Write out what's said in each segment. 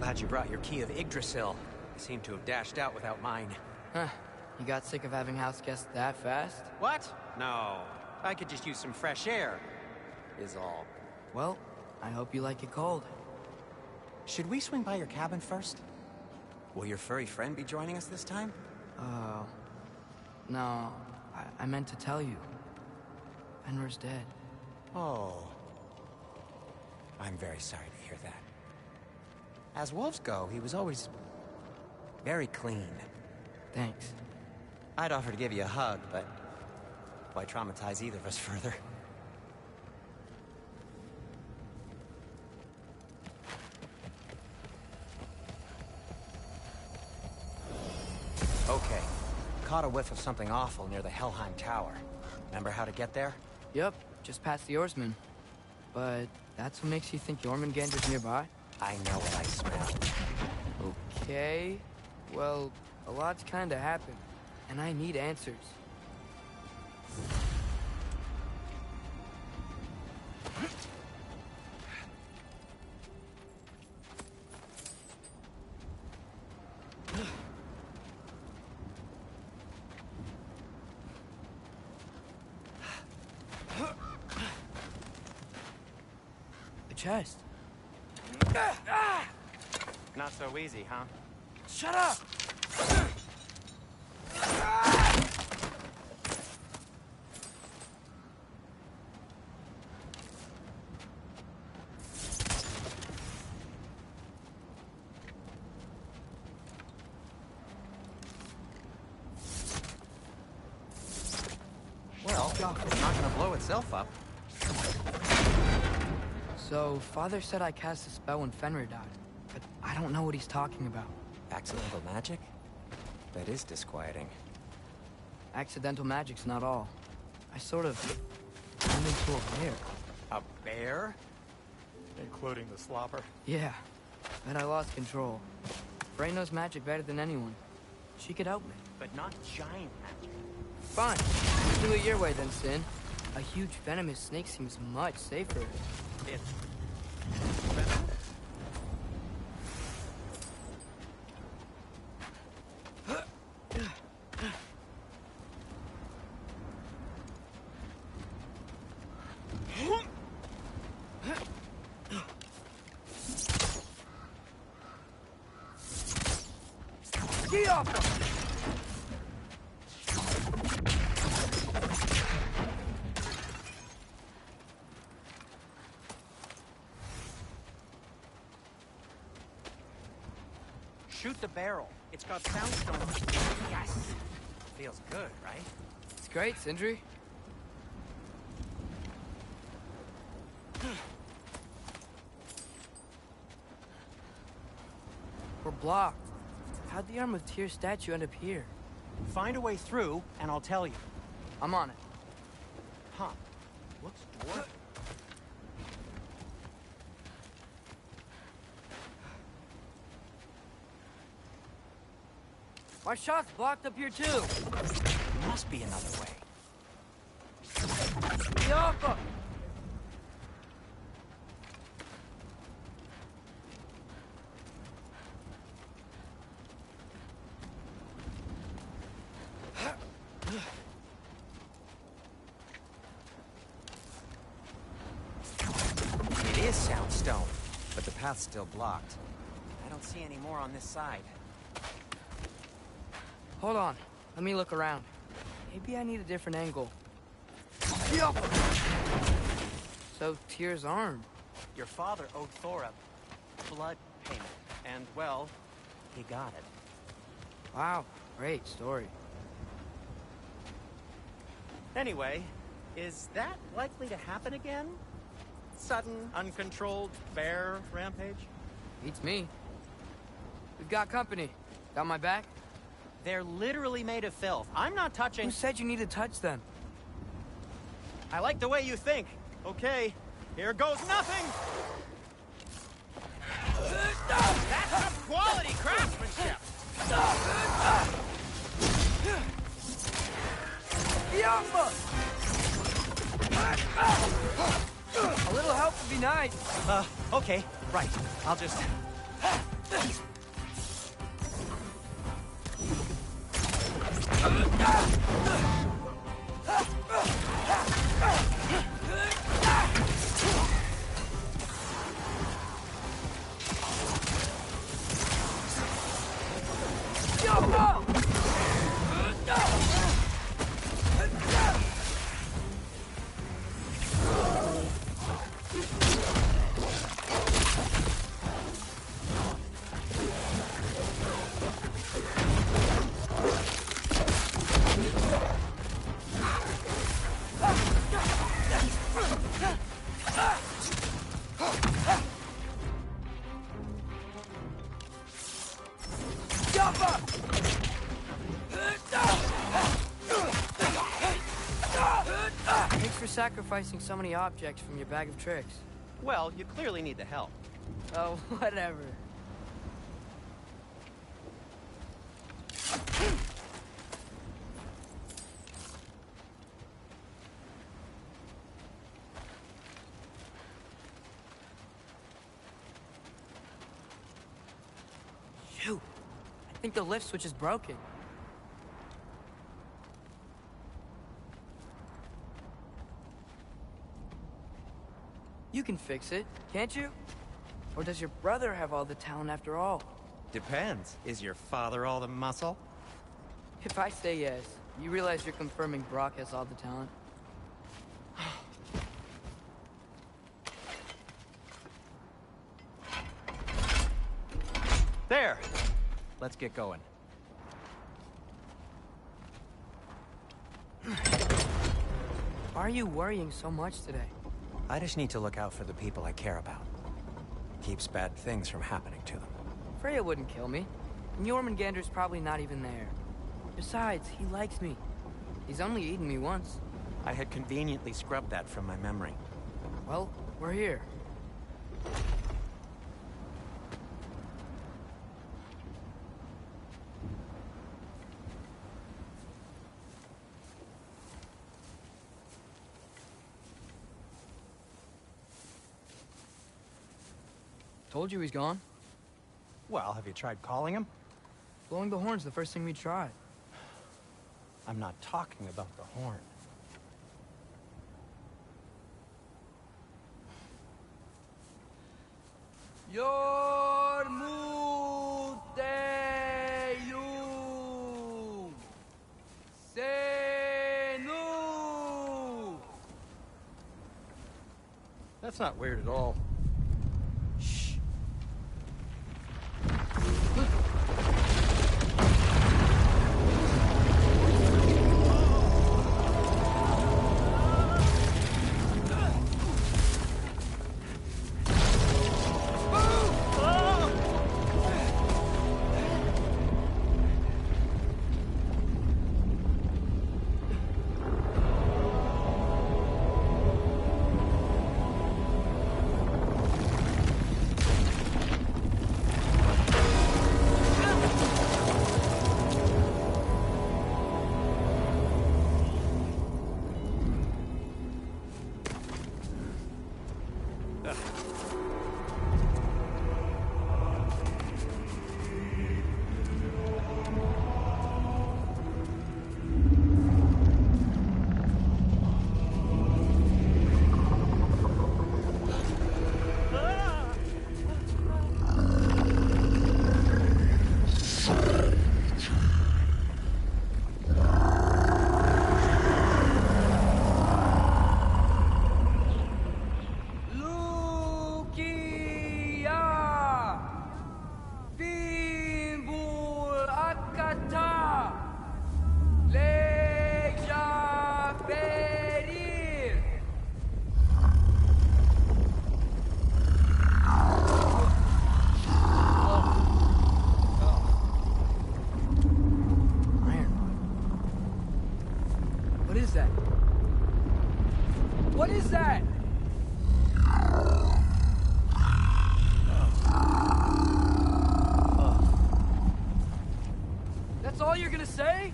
Glad you brought your key of Yggdrasil. I seem to have dashed out without mine. Huh. You got sick of having house guests that fast? What? No. I could just use some fresh air, is all. Well, I hope you like it cold. Should we swing by your cabin first? Will your furry friend be joining us this time? No. I meant to tell you. Fenrir's dead. Oh. I'm very sorry to hear that. As wolves go, he was always very clean. Thanks. I'd offer to give you a hug, but why traumatize either of us further? Okay. Caught a whiff of something awful near the Helheim Tower. Remember how to get there? Yep, just past the oarsman. But that's what makes you think Jormungandr's nearby? I know what I smell. Okay. Well, a lot's kinda happened, and I need answers. The chest. Not so easy, huh? Shut up! Well, it's not gonna blow itself up. So, Father said I cast a spell when Fenrir died, but I don't know what he's talking about. Accidental magic? That is disquieting. Accidental magic's not all. I sort of turned into a bear. A bear? Including the slopper. Yeah, but I lost control. Frey knows magic better than anyone. She could help me. But not giant magic. Fine. Do it your way then, Sin. A huge venomous snake seems much safer. It's... Get off him! Shoot the barrel. It's got soundstone. Yes! Feels good, right? It's great, Sindri. We're blocked. How'd the Arm of Tyr statue end up here? Find a way through, and I'll tell you. I'm on it. Huh. Looks dwarf. My shot's blocked up here too. There must be another way. Get off him! It is soundstone, but the path's still blocked. I don't see any more on this side. Hold on. Let me look around. Maybe I need a different angle. So, Tyr's arm. Your father owed Thor a blood payment, and, well, he got it. Wow, great story. Anyway, is that likely to happen again? Sudden, uncontrolled bear rampage? Beats me. We've got company. Got my back? They're literally made of filth. I'm not touching... Who said you need to touch them? I like the way you think. Okay, here goes nothing! That's some quality craftsmanship! A little help would be nice. Okay, right. I'll just... Thanks for sacrificing so many objects from your bag of tricks. Well, you clearly need the help. Oh, whatever. Shoot. I think the lift switch is broken. You can fix it, can't you? Or does your brother have all the talent after all? Depends. Is your father all the muscle? If I say yes, you realize you're confirming Brock has all the talent? There! Let's get going. Why are you worrying so much today? I just need to look out for the people I care about. Keeps bad things from happening to them. Freya wouldn't kill me. And Jormungandr's probably not even there. Besides, he likes me. He's only eaten me once. I had conveniently scrubbed that from my memory. Well, we're here. Told you he's gone. Well, have you tried calling him? Blowing the horn's the first thing we tried. I'm not talking about the horn. Yormuteyum Senu. That's not weird at all. Shh. What is that? That's all you're gonna say?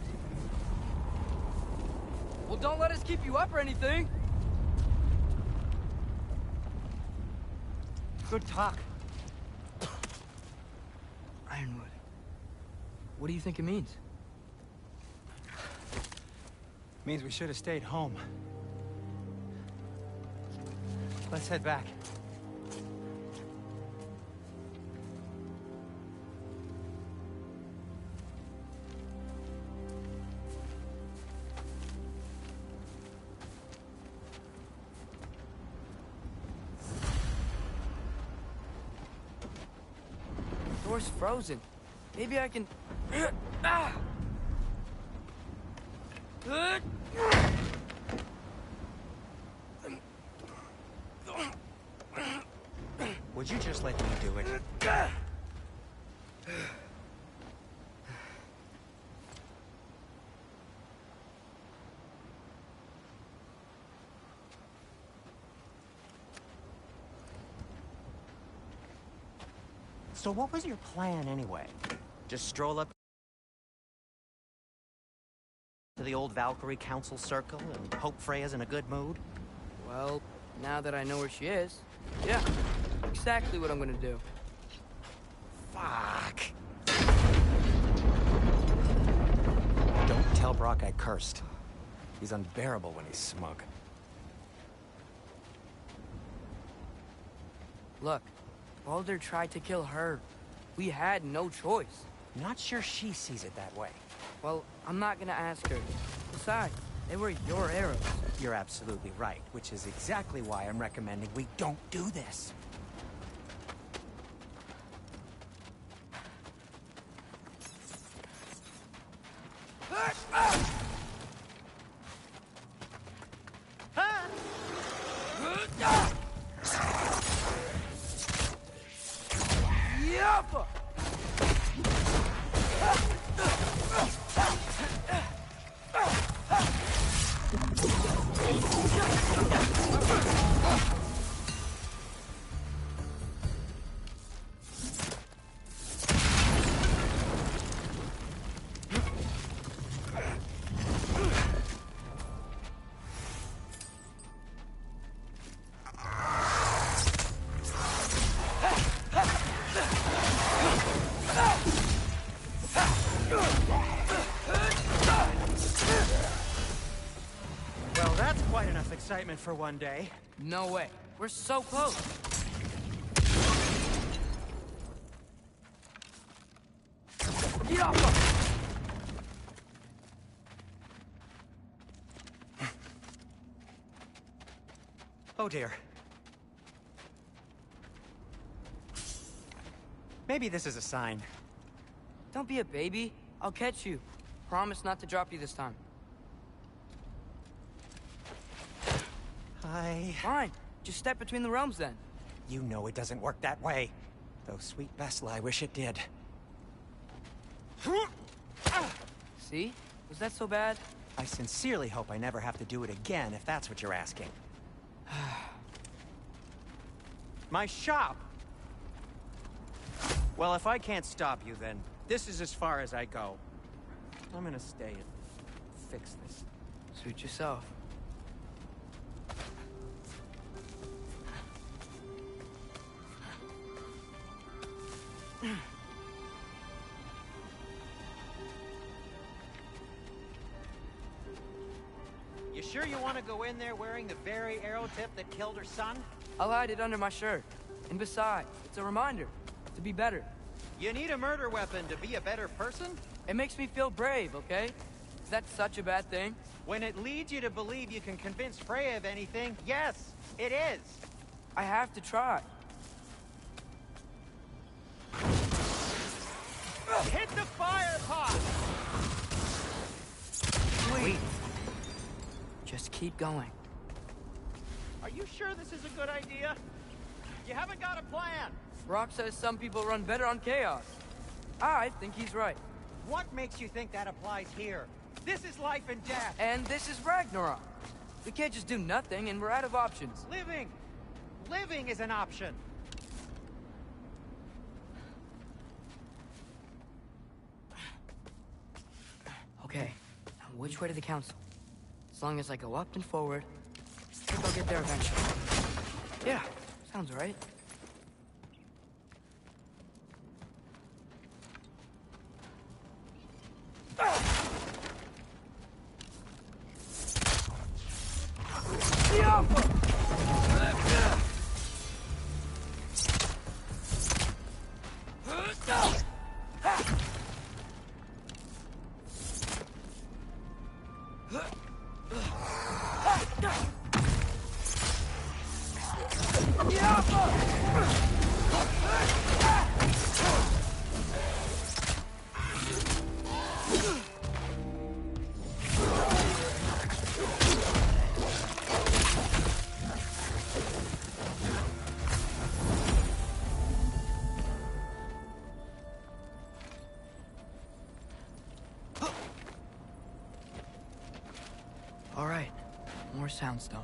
Well, don't let us keep you up or anything. Good talk. Ironwood. What do you think it means? Means we should have stayed home. Let's head back. Door's frozen. Maybe I can... Ah! Would you just let me do it? So what was your plan anyway? Just stroll up to the old Valkyrie Council circle and hope Freya's in a good mood? Well, now that I know where she is, yeah, exactly what I'm gonna do. Fuck. Don't tell Brock I cursed. He's unbearable when he's smug. Look, Baldur tried to kill her. We had no choice. Not sure she sees it that way. Well, I'm not gonna ask her. Besides, they were your arrows. You're absolutely right, which is exactly why I'm recommending we don't do this. Well, that's quite enough excitement for one day. No way. We're so close. Get off her! Oh dear. Maybe this is a sign. Don't be a baby. I'll catch you. Promise not to drop you this time. Fine. Just step between the realms then. You know it doesn't work that way. Though sweet Bessel, I wish it did. See? Was that so bad? I sincerely hope I never have to do it again, if that's what you're asking. My shop! Well, if I can't stop you, then this is as far as I go. I'm gonna stay and fix this. Suit yourself. You sure you want to go in there wearing the very arrow tip that killed her son? I'll hide it under my shirt. And besides, it's a reminder to be better. You need a murder weapon to be a better person? It makes me feel brave, okay? Is that such a bad thing? When it leads you to believe you can convince Freya of anything, yes, it is. I have to try. Hit the fire pot! Wait. Just keep going. Are you sure this is a good idea? You haven't got a plan. Rock says some people run better on chaos. I think he's right. What makes you think that applies here? This is life and death. And this is Ragnarok. We can't just do nothing, and we're out of options. Living is an option. Okay, now which way to the council? As long as I go up and forward, I think I'll get there eventually. Yeah, sounds right. All right, more soundstone.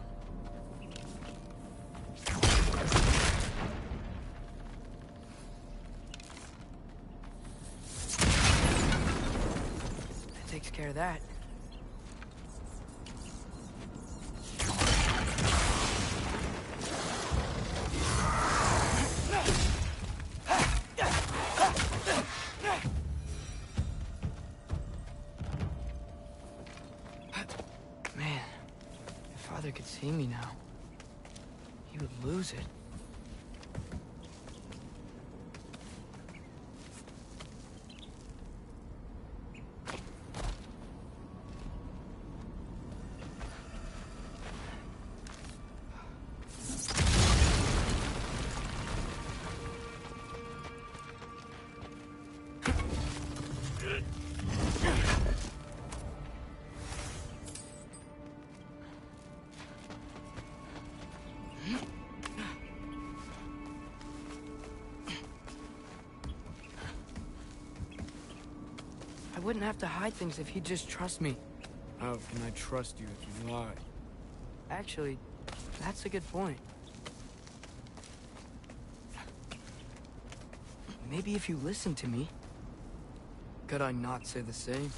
That takes care of that. Man, if Father could see me now, he would lose it. I wouldn't have to hide things if he'd just trust me. How can I trust you if you lie? Actually, that's a good point. Maybe if you listened to me. Could I not say the same?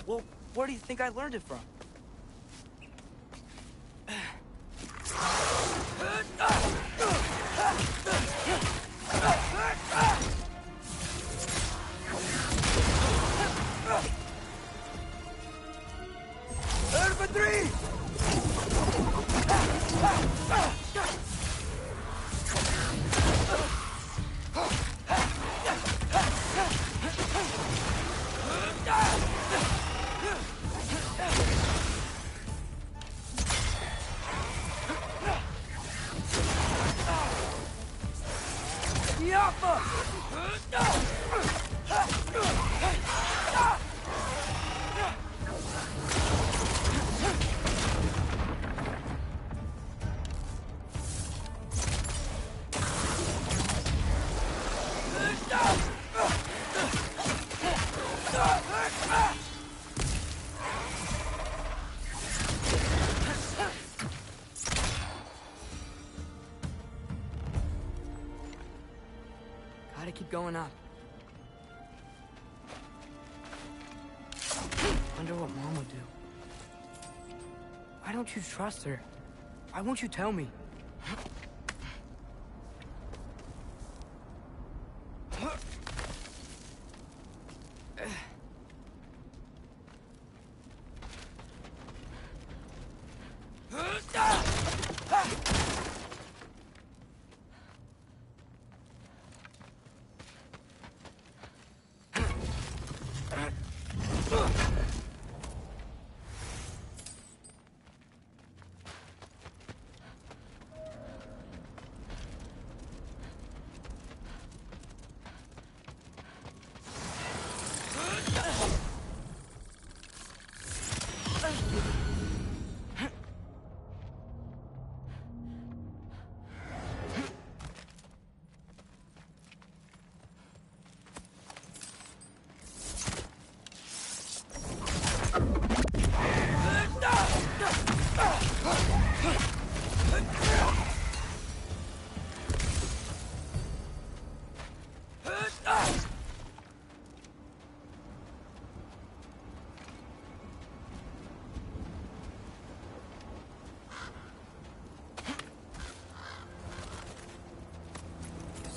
Well, where do you think I learned it from? Gotta keep going up. Wonder what Mom would do. Why don't you trust her? Why won't you tell me?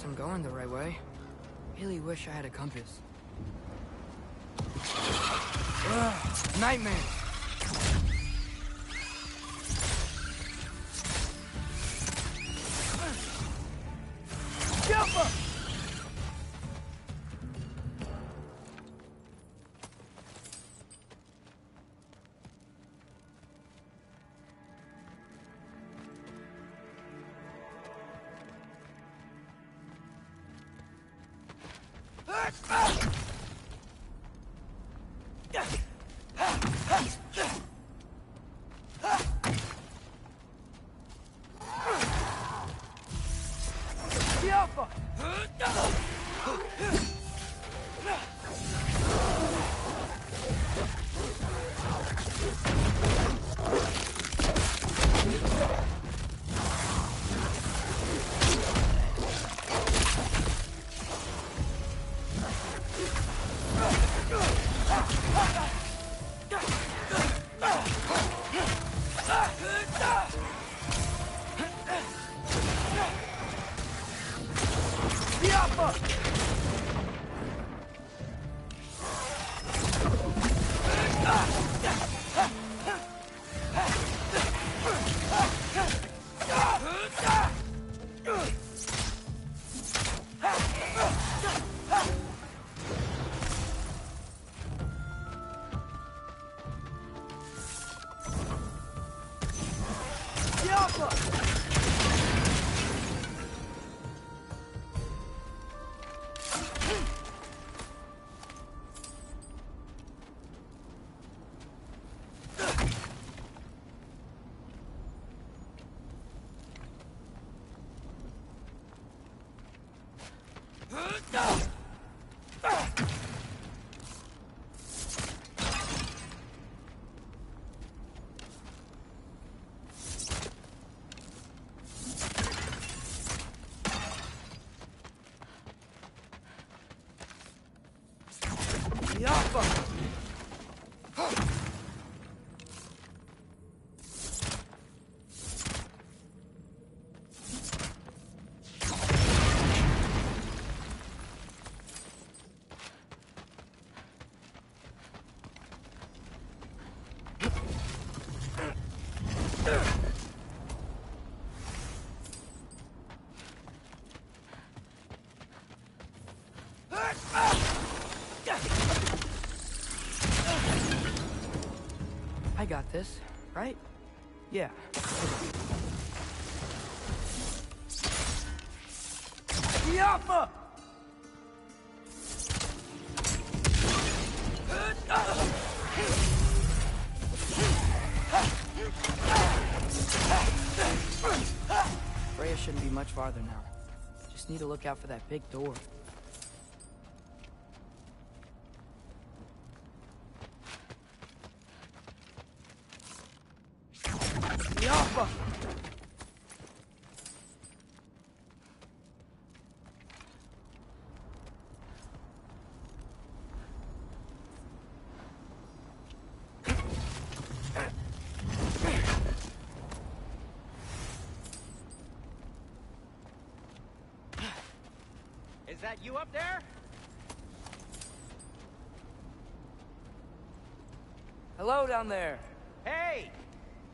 I'm going the right way. Really wish I had a compass. Ugh, nightmare! I got this, right? Yeah. Yappa! Freya shouldn't be much farther now. Just need to look out for that big door. Yappa! Is that you up there? Hello down there. Hey!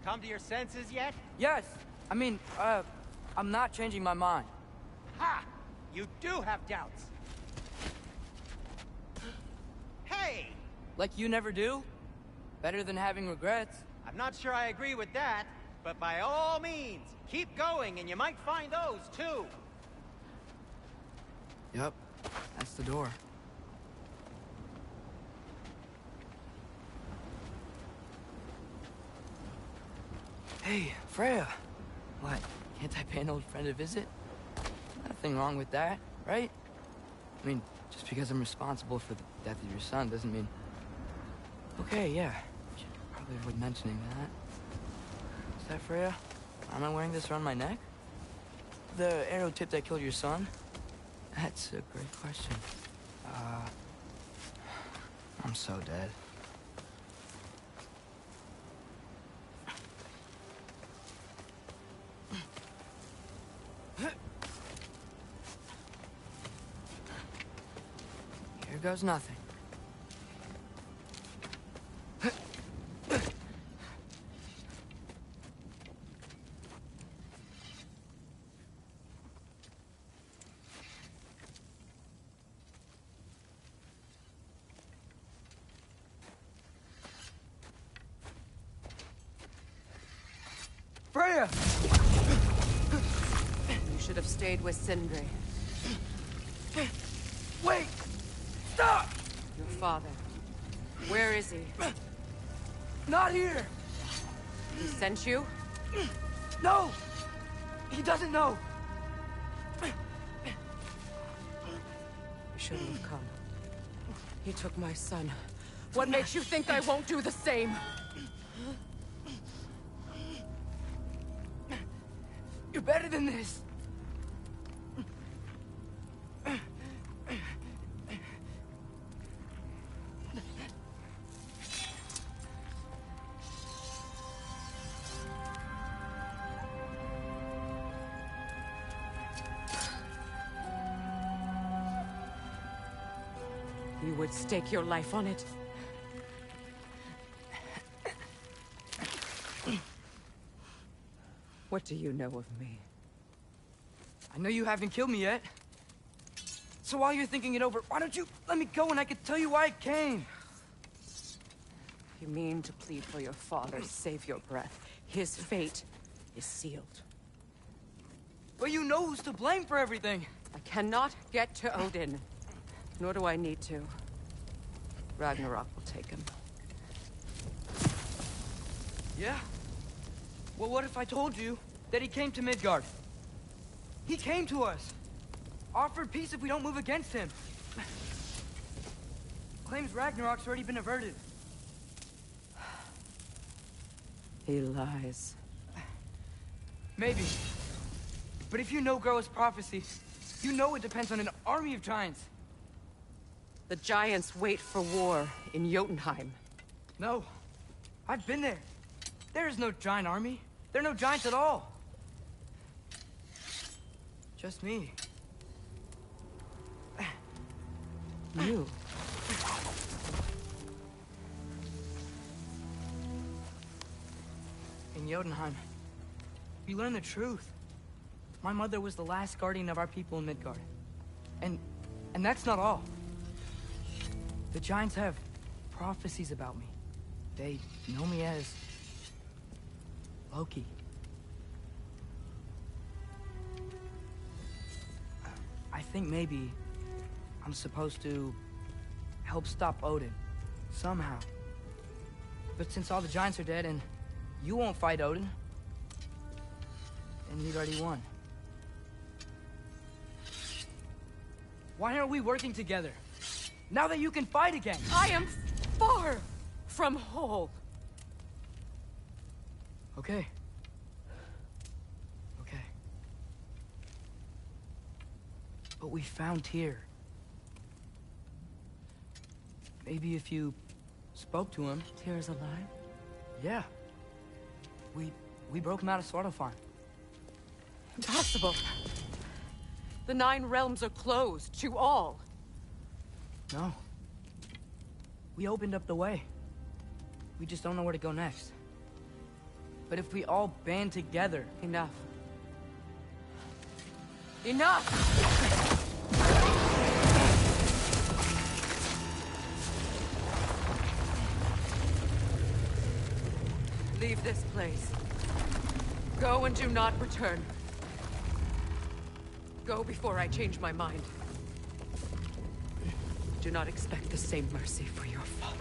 Come to your senses yet? Yes. I mean, I'm not changing my mind. Ha! You do have doubts. Hey! Like you never do? Better than having regrets. I'm not sure I agree with that, but by all means, keep going and you might find those too. Yep. That's the door. Hey, Freya. What? Can't I pay an old friend a visit? Nothing wrong with that, right? I mean, just because I'm responsible for the death of your son doesn't mean... Okay, yeah. Should probably avoid mentioning that. Is that Freya? Am I wearing this around my neck? The arrow tip that killed your son? That's a great question. I'm so dead. Here goes nothing. Freya! You should have stayed with Sindri. Wait! father? Where is he? Not here! He sent you? No! He doesn't know! You shouldn't have come. He took my son. What makes you think I won't do the same? You're better than this! You would stake your life on it? What do you know of me? I know you haven't killed me yet. So while you're thinking it over, why don't you let me go and I can tell you why I came? You mean to plead for your father, save your breath. His fate is sealed. But you know who's to blame for everything. I cannot get to Odin. Nor do I need to. Ragnarok will take him. Yeah? Well, what if I told you that he came to Midgard? He came to us. Offered peace if we don't move against him. Claims Ragnarok's already been averted. He lies. Maybe. But if you know Groa's prophecy, you know it depends on an army of giants. The giants wait for war in Jotunheim. No. I've been there. There is no giant army. There are no giants at all. Just me. You? In Jotunheim, we learn the truth. My mother was the last guardian of our people in Midgard. And that's not all. The giants have prophecies about me. They know me as Loki. I think maybe I'm supposed to help stop Odin, somehow. But since all the giants are dead and you won't fight Odin, then you'd already won. Why aren't we working together? Now that you can fight again! I am far from whole. Okay. Okay. But we found Tyr. Maybe if you spoke to him... Tyr is alive? Yeah. We broke him out of Svartalfheim. Impossible. The 9 realms are closed to all. No. We opened up the way. We just don't know where to go next. But if we all band together... Enough. Enough! Leave this place. Go and do not return. Go before I change my mind. Do not expect the same mercy for your father.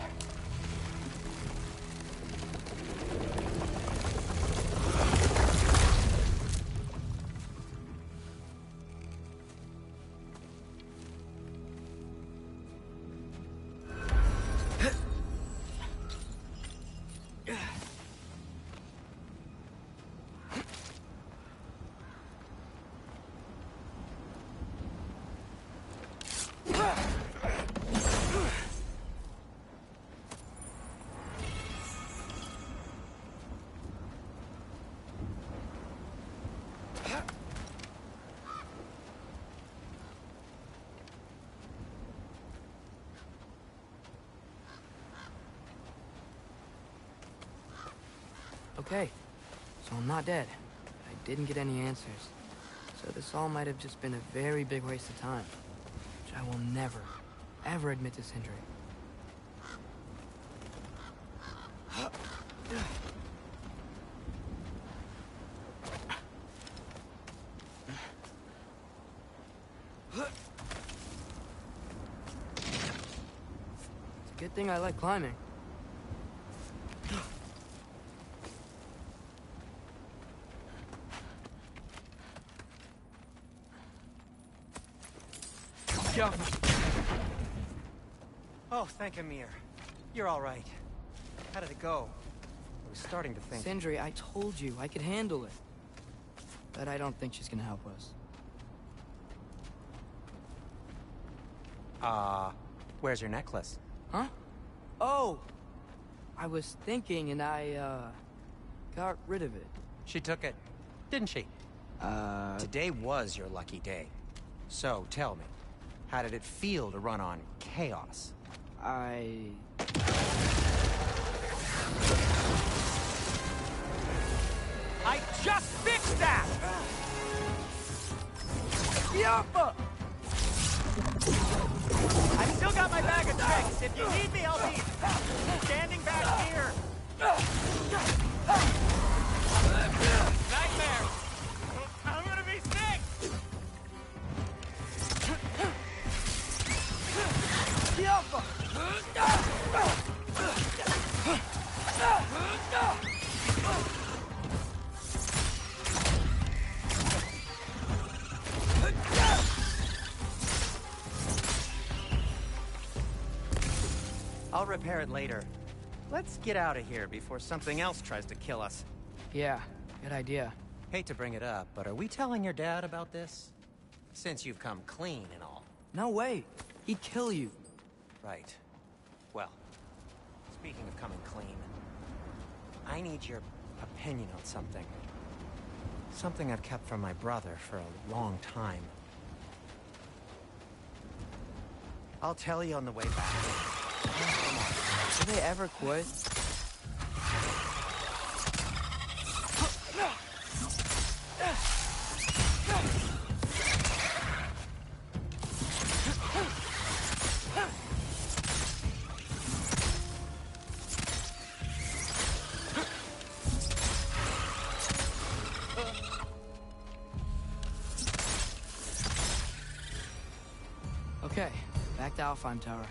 Okay, so I'm not dead. I didn't get any answers. So this all might have just been a very big waste of time. Which I will never, ever admit to Sindri. think I like climbing. Yeah. Oh, thank Amir. You're all right. How did it go? I was starting to think... Sindri, I told you I could handle it. But I don't think she's gonna help us. Where's your necklace? Huh? Oh! I was thinking and I, got rid of it. She took it, didn't she? Today was your lucky day. So, tell me, how did it feel to run on chaos? I just fixed that! Yappa! I've still got my bag of tricks. If you need me, I'll be standing back here. Nightmare! I'm gonna be sick! Yappa! I'll repair it later. Let's get out of here before something else tries to kill us. Yeah, good idea. Hate to bring it up, but are we telling your dad about this? Since you've come clean and all. No way. He'd kill you. Right. Well, speaking of coming clean, I need your opinion on something. Something I've kept from my brother for a long time. I'll tell you on the way back. Do they ever quit? Okay, back to Alfheim Tower.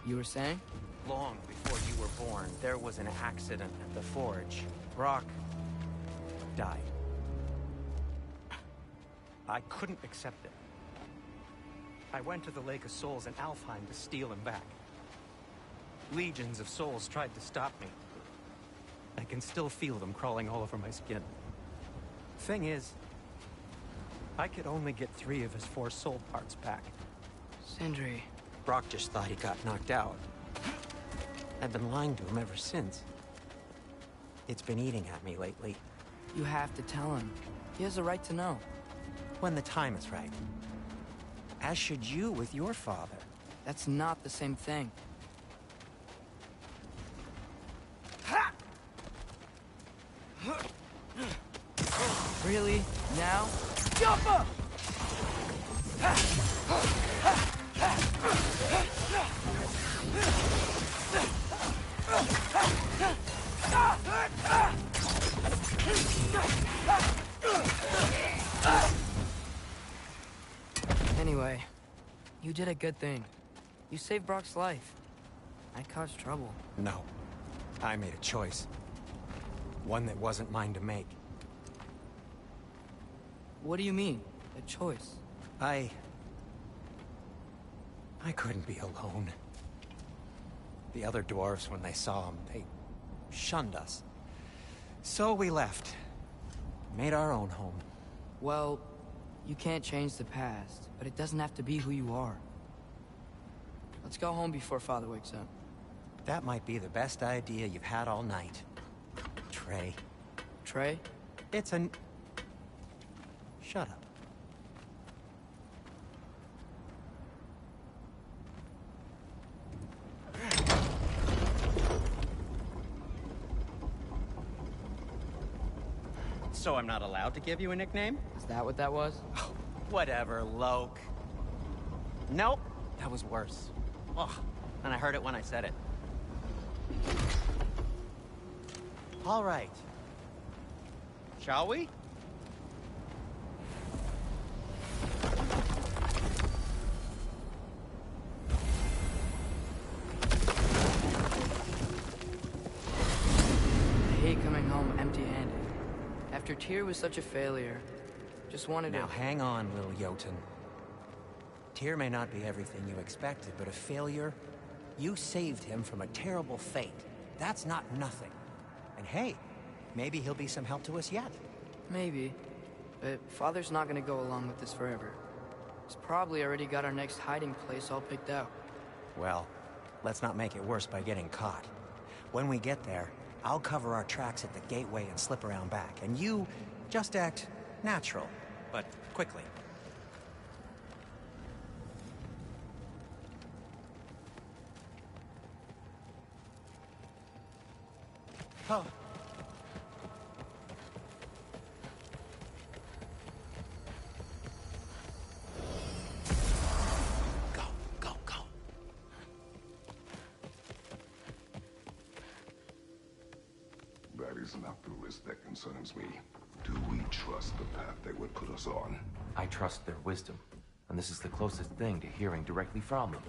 You were saying? Long before you were born, there was an accident at the forge. Brock died. I couldn't accept it. I went to the Lake of Souls in Alfheim to steal him back. Legions of souls tried to stop me. I can still feel them crawling all over my skin. Thing is, I could only get 3 of his 4 soul parts back. Sindri. Brock just thought he got knocked out. I've been lying to him ever since. It's been eating at me lately. You have to tell him. He has a right to know. When the time is right. As should you with your father. That's not the same thing. Really? Now? Jumpa! Anyway, you did a good thing. You saved Brock's life. I caused trouble. No. I made a choice. One that wasn't mine to make. What do you mean? A choice? I couldn't be alone. The other dwarves, when they saw him, they shunned us. So we left. Made our own home. Well, you can't change the past, but it doesn't have to be who you are. Let's go home before Father wakes up. That might be the best idea you've had all night. Trey. Trey? It's an... Shut up. So I'm not allowed to give you a nickname? Is that what that was? Whatever, Loke. Nope, that was worse. Ugh, and I heard it when I said it. All right. Shall we? After Tyr was such a failure, just wanted Now to... hang on, little Jotun. Tyr may not be everything you expected, but a failure? You saved him from a terrible fate. That's not nothing. And hey, maybe he'll be some help to us yet. Maybe. But Father's not gonna go along with this forever. He's probably already got our next hiding place all picked out. Well, let's not make it worse by getting caught. When we get there, I'll cover our tracks at the gateway and slip around back. And you just act natural, but quickly. Oh. Go, go, go. That is not the risk that concerns me. Do we trust the path they would put us on? I trust their wisdom, and this is the closest thing to hearing directly from them.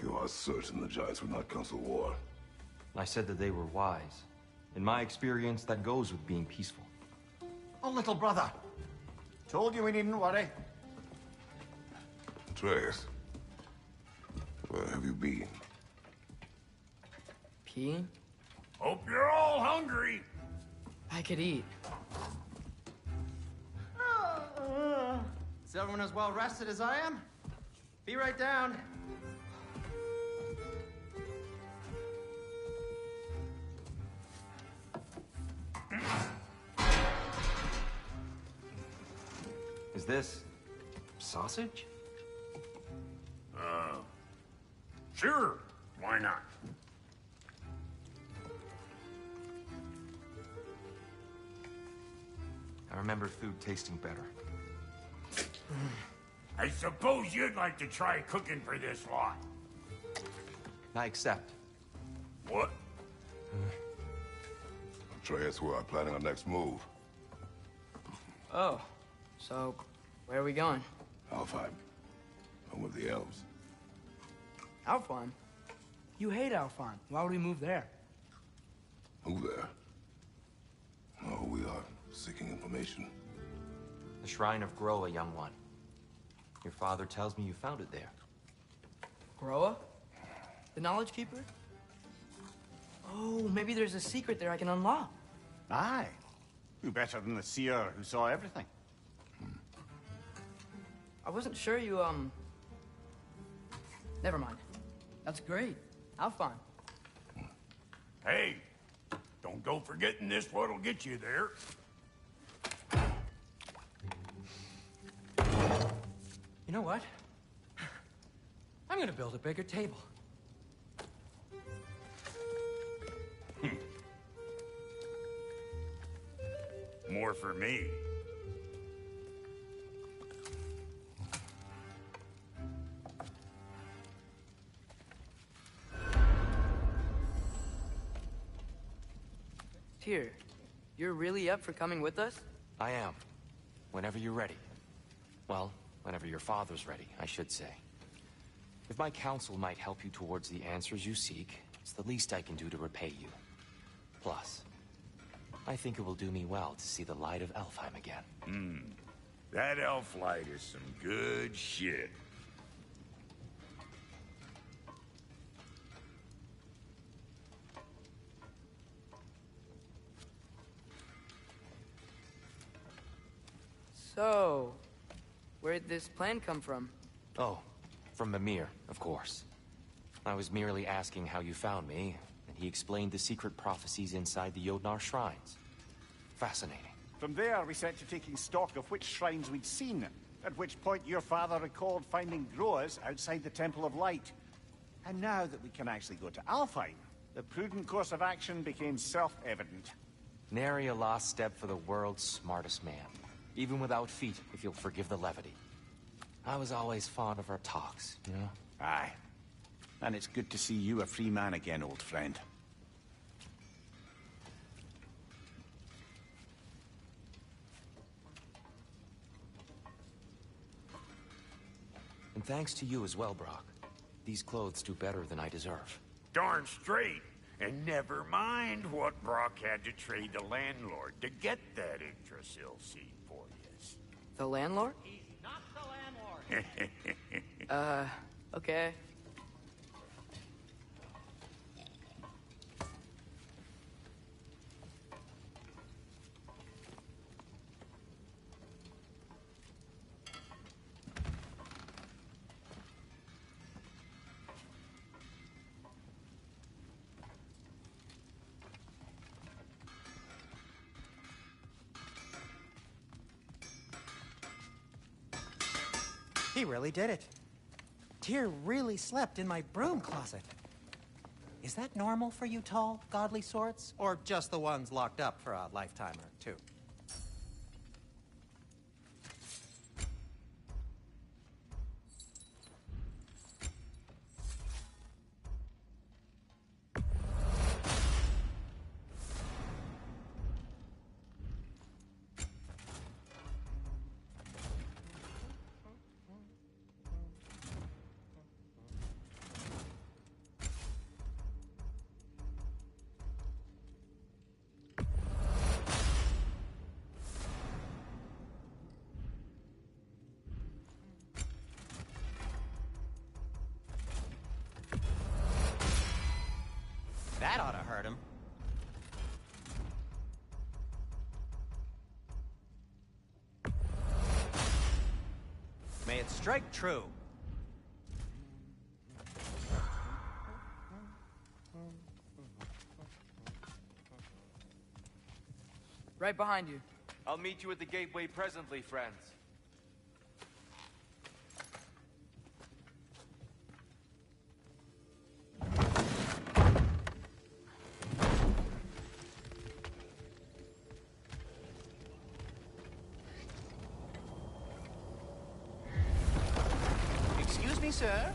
You are certain the Giants would not counsel war? I said that they were wise. In my experience, that goes with being peaceful. Oh, little brother. Told you we needn't worry. Atreus, where have you been? Pee? Hope you're all hungry! I could eat. Is everyone as well rested as I am? Be right down. Is this sausage? Sure, why not? I remember food tasting better. I suppose you'd like to try cooking for this lot. I accept. What? Atreus, we are planning our next move. Oh, so where are we going? Alfheim. Home of the elves. Alfheim? You hate Alfheim. Why would we move there? Who there? Oh, we are seeking information. The Shrine of Groa, young one. Your father tells me you found it there. Groa? The Knowledge Keeper? Oh, maybe there's a secret there I can unlock. Aye. Who better than the seer who saw everything? I wasn't sure you, Never mind. That's great. Alfheim. Hey, don't go forgetting this what'll get you there. You know what? I'm gonna build a bigger table. More for me. Tyr, you're really up for coming with us? I am. Whenever you're ready. Well, whenever your father's ready, I should say. If my counsel might help you towards the answers you seek, it's the least I can do to repay you. Plus, I think it will do me well to see the light of Alfheim again. That elf light is some good shit. So, where'd this plan come from? Oh, from Mimir, of course. I was merely asking how you found me, and he explained the secret prophecies inside the Jotnar shrines. Fascinating. From there, we set to taking stock of which shrines we'd seen, at which point your father recalled finding Groas outside the Temple of Light. And now that we can actually go to Alfheim, the prudent course of action became self-evident. Nary a lost step for the world's smartest man. Even without feet, if you'll forgive the levity. I was always fond of our talks, you know? Aye. And it's good to see you a free man again, old friend. And thanks to you as well, Brock. These clothes do better than I deserve. Darn straight. And never mind what Brock had to trade the landlord to get that Yggdrasil seed for you. The landlord? He's not the landlord. Okay. He really did it. Tyr really slept in my broom closet. Is that normal for you tall, godly sorts? Or just the ones locked up for a lifetime or two? That ought to hurt him. May it strike true. Right behind you. I'll meet you at the gateway presently, friends. Excuse me, sir?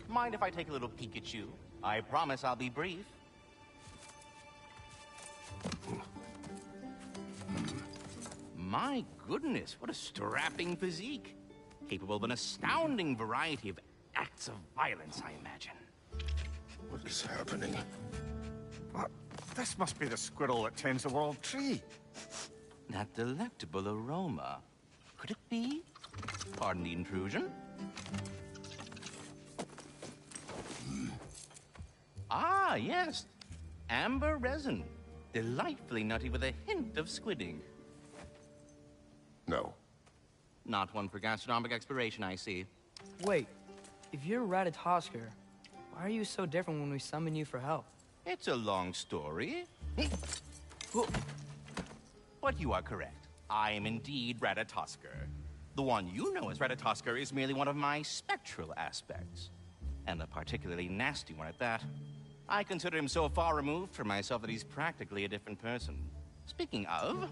Mind if I take a little peek at you? I promise I'll be brief. My goodness, what a strapping physique. Capable of an astounding variety of acts of violence, I imagine. What is happening? This must be the squirrel that tends the world tree. That delectable aroma. Could it be? Pardon the intrusion. Ah, yes. Amber resin. Delightfully nutty with a hint of squidding. No. Not one for gastronomic exploration, I see. Wait, if you're Ratatosker, why are you so different when we summon you for help? It's a long story. But you are correct. I am indeed Ratatosker. The one you know as Ratatosker is merely one of my spectral aspects. And a particularly nasty one at that. I consider him so far removed from myself that he's practically a different person. Speaking of...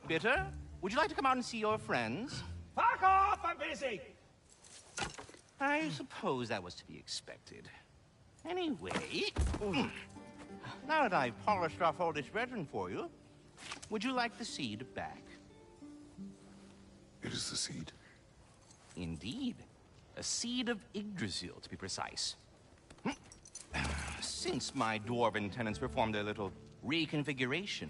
Bitter, would you like to come out and see your friends? Fuck off! I'm busy! I suppose that was to be expected. Anyway... Now that I've polished off all this resin for you, would you like the seed back? It is the seed. Indeed. A seed of Yggdrasil, to be precise. Since my dwarven tenants performed a little reconfiguration,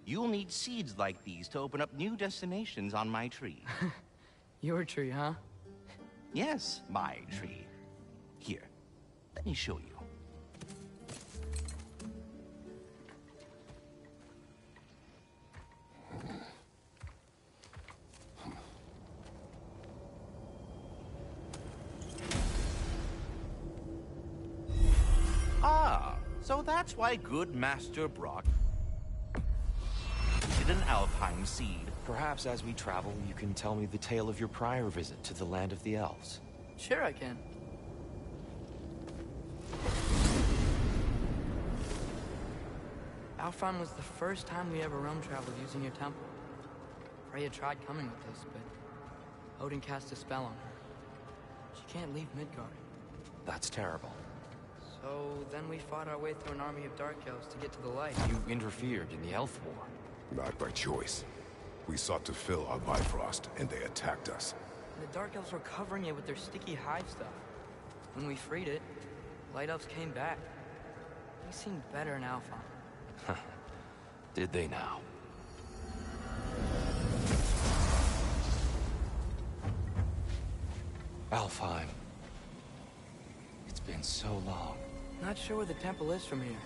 you'll need seeds like these to open up new destinations on my tree. Your tree, huh? Yes, my tree. Here, let me show you. Ah, so that's why good Master Brock needed an Alpine seed. Perhaps as we travel, you can tell me the tale of your prior visit to the land of the elves. Sure I can. Alfheim was the first time we ever realm traveled using your temple. Freya tried coming with us, but Odin cast a spell on her. She can't leave Midgard. That's terrible. So then we fought our way through an army of dark elves to get to the light. You interfered in the elf war. Not by choice. We sought to fill our Bifrost, and they attacked us. The dark elves were covering it with their sticky hive stuff. When we freed it, Light Elves came back. They seemed better in Alfheim. Did they now? Alfheim. It's been so long. Not sure where the temple is from here,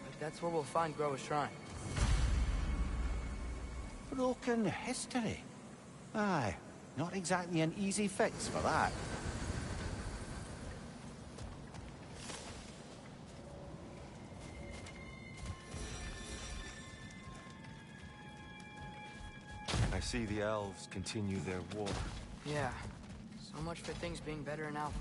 but that's where we'll find Groa's shrine. Broken history. Aye, not exactly an easy fix for that. I see the elves continue their war. Yeah, so much for things being better in Alfheim.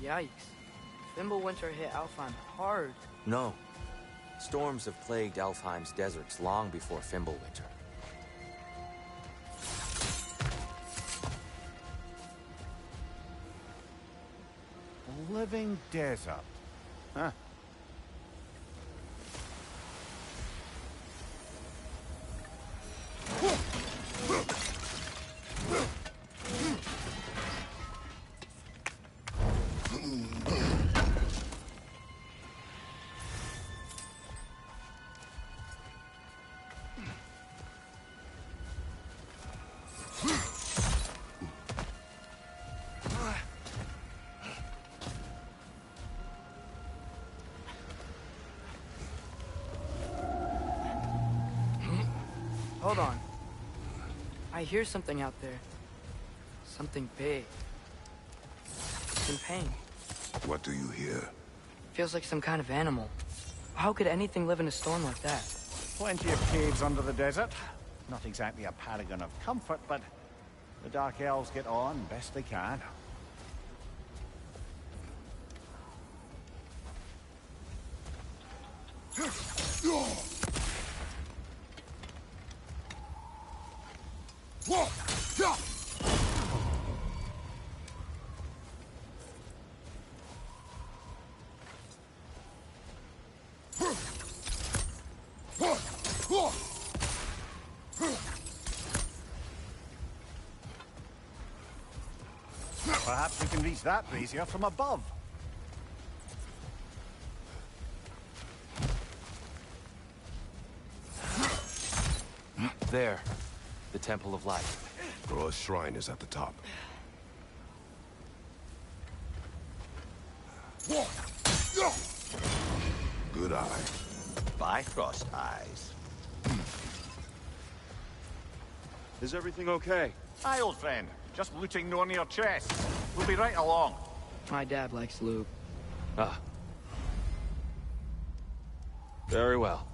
Yikes. Fimbulwinter hit Alfheim hard. No. Storms have plagued Alfheim's deserts long before Fimbulwinter. Living desert. Huh. Hold on. I hear something out there. Something big. It's in pain. What do you hear? Feels like some kind of animal. How could anything live in a storm like that? Plenty of caves under the desert. Not exactly a paragon of comfort, but the Dark Elves get on best they can. Perhaps we can reach that brazier from above. There. The Temple of Light. Groa's shrine is at the top. Good eye. Bifrost eyes. Is everything okay? Aye, old friend. Just looting no near chest. We'll be right along. My dad likes loot. Ah. Very well.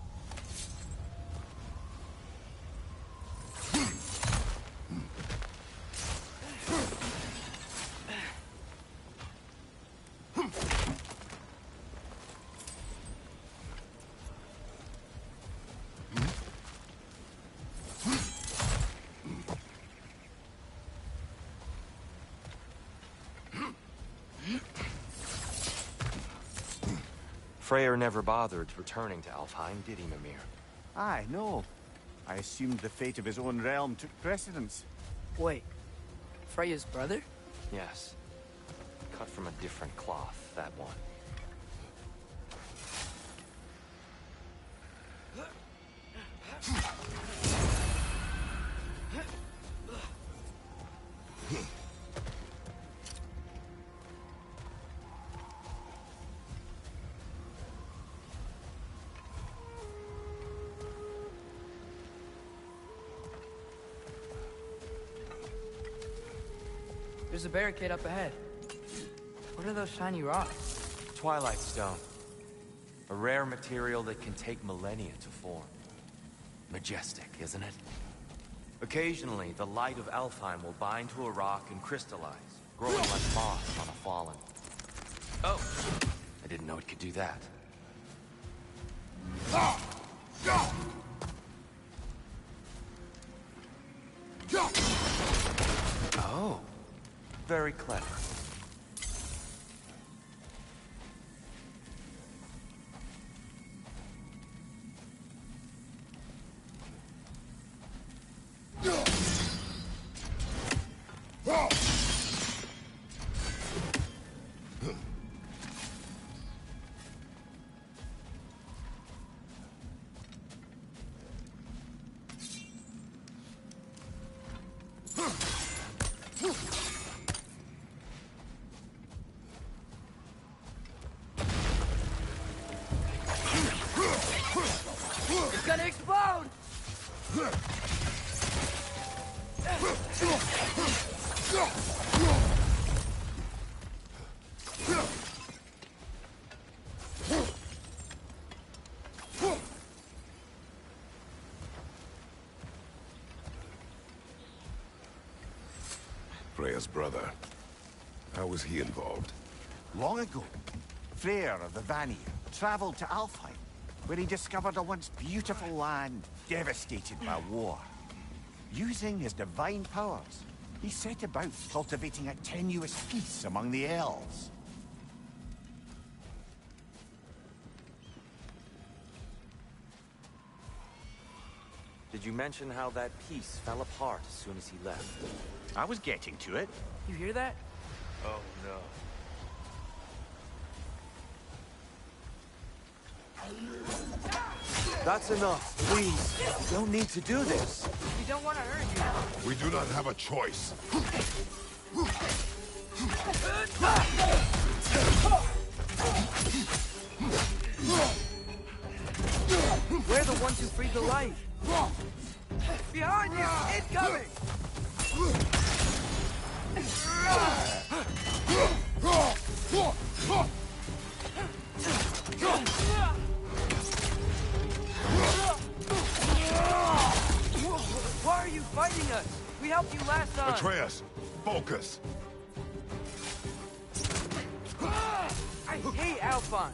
Freyr never bothered returning to Alfheim, did he, Mimir? Aye, no. I assumed the fate of his own realm took precedence. Wait, Freya's brother? Yes. Cut from a different cloth, that one. There's a barricade up ahead. What are those shiny rocks? Twilight Stone. A rare material that can take millennia to form. Majestic, isn't it? Occasionally, the light of Alfheim will bind to a rock and crystallize, growing like moss on a fallen. Oh! I didn't know it could do that. Oh. Very clever. It's gonna explode! Freya's brother. How was he involved? Long ago, Freyr of the Vanir traveled to Alfheim, where he discovered a once beautiful land devastated by war. Using his divine powers, he set about cultivating a tenuous peace among the elves. Did you mention how that piece fell apart as soon as he left? I was getting to it. You hear that? Oh no. That's enough, please. You don't need to do this. We don't want to hurt you. We do not have a choice. We're the ones who freed the light. Behind you! Incoming! Why are you fighting us? We helped you last time. Atreus, focus. I hate Alphine.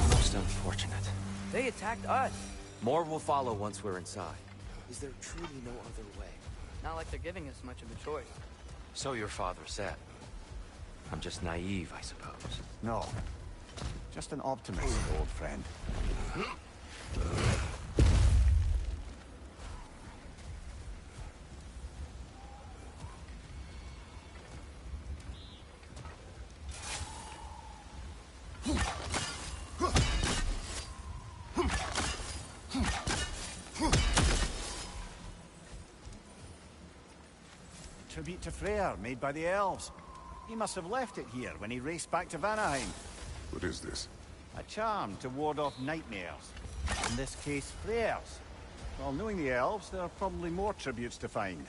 Most unfortunate. They attacked us. More will follow once we're inside. Is there truly no other way? Not like they're giving us much of a choice. So your father said. I'm just naive, I suppose. No. Just an optimist, old friend. Tribute to Freyr, made by the elves. He must have left it here when he raced back to Vanaheim. What is this? A charm to ward off nightmares. In this case, Freyr's. Well, knowing the elves, there are probably more tributes to find.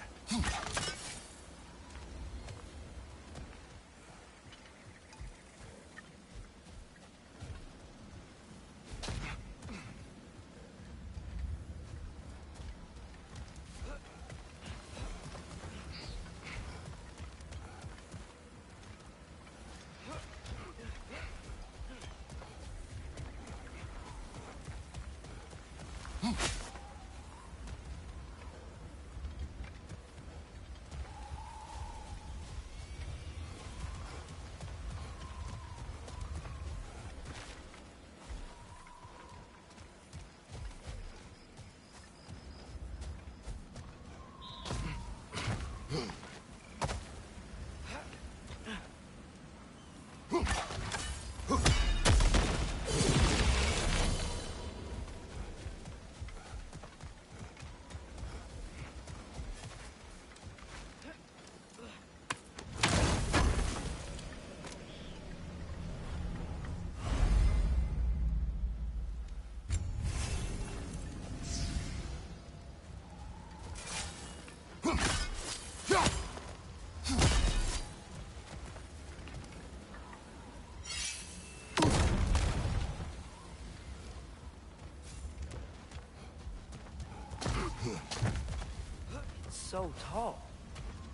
So tall.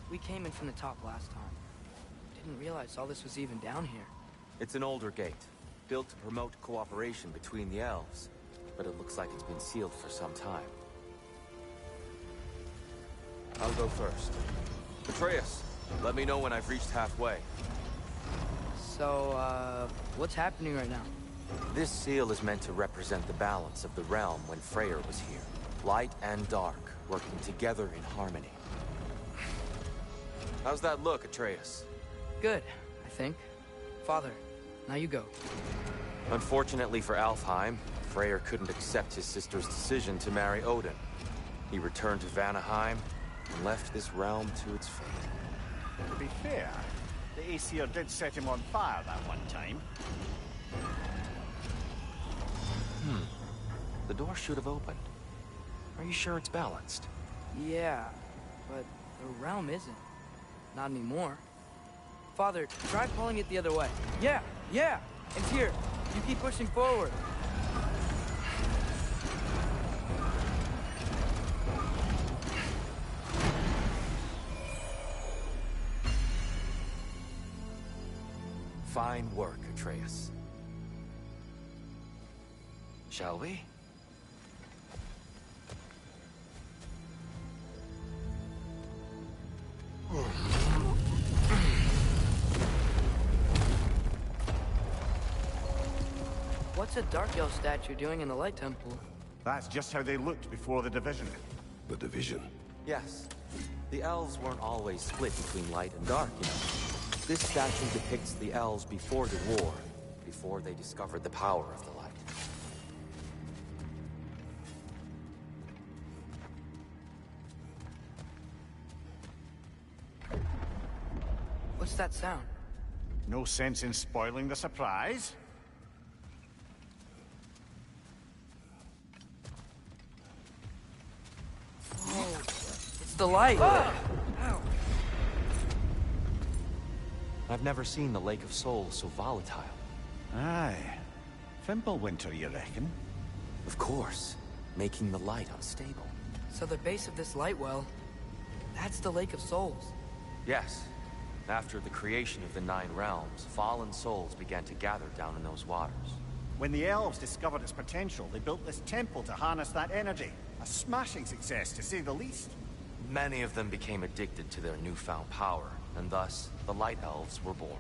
We came in from the top last time. Didn't realize all this was even down here. It's an older gate, built to promote cooperation between the elves. But it looks like it's been sealed for some time. I'll go first. Atreus, let me know when I've reached halfway. So, what's happening right now? This seal is meant to represent the balance of the realm when Freyr was here. Light and dark, working together in harmony. How's that look, Atreus? Good, I think. Father, now you go. Unfortunately for Alfheim, Freyr couldn't accept his sister's decision to marry Odin. He returned to Vanaheim and left this realm to its fate. To be fair, the Aesir did set him on fire that one time. The door should have opened. Are you sure it's balanced? Yeah, but the realm isn't. Not anymore. Father, try pulling it the other way. Yeah! And here, you keep pushing forward. Fine work, Atreus. Shall we? What's a Dark Elf statue doing in the Light Temple? That's just how they looked before the division. The division. Yes. The elves weren't always split between light and dark, you know. This statue depicts the elves before the war, before they discovered the power of the light. What's that sound? No sense in spoiling the surprise. It's the light! Ow! I've never seen the Lake of Souls so volatile. Aye. Fimbulwinter, you reckon? Of course, making the light unstable. So the base of this light well, that's the Lake of Souls. Yes. After the creation of the Nine Realms, fallen souls began to gather down in those waters. When the elves discovered its potential, they built this temple to harness that energy. A smashing success, to say the least. Many of them became addicted to their newfound power, and thus, the Light Elves were born.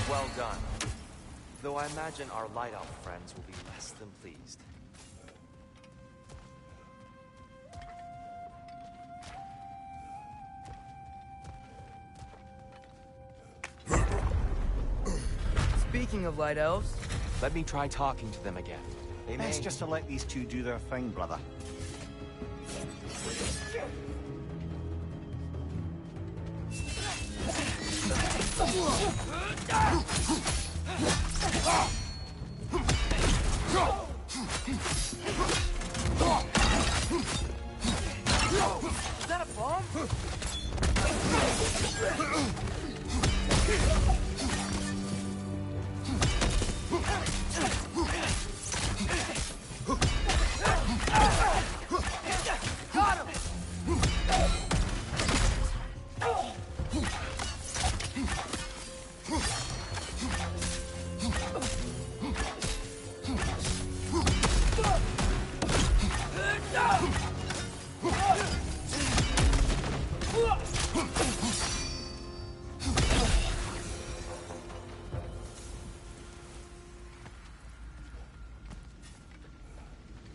Well done. Though I imagine our Light Elf friends will be less than pleased. Speaking of Light Elves... Let me try talking to them again. They may... Best just to let these two do their thing, brother. Is that a bomb? Got him!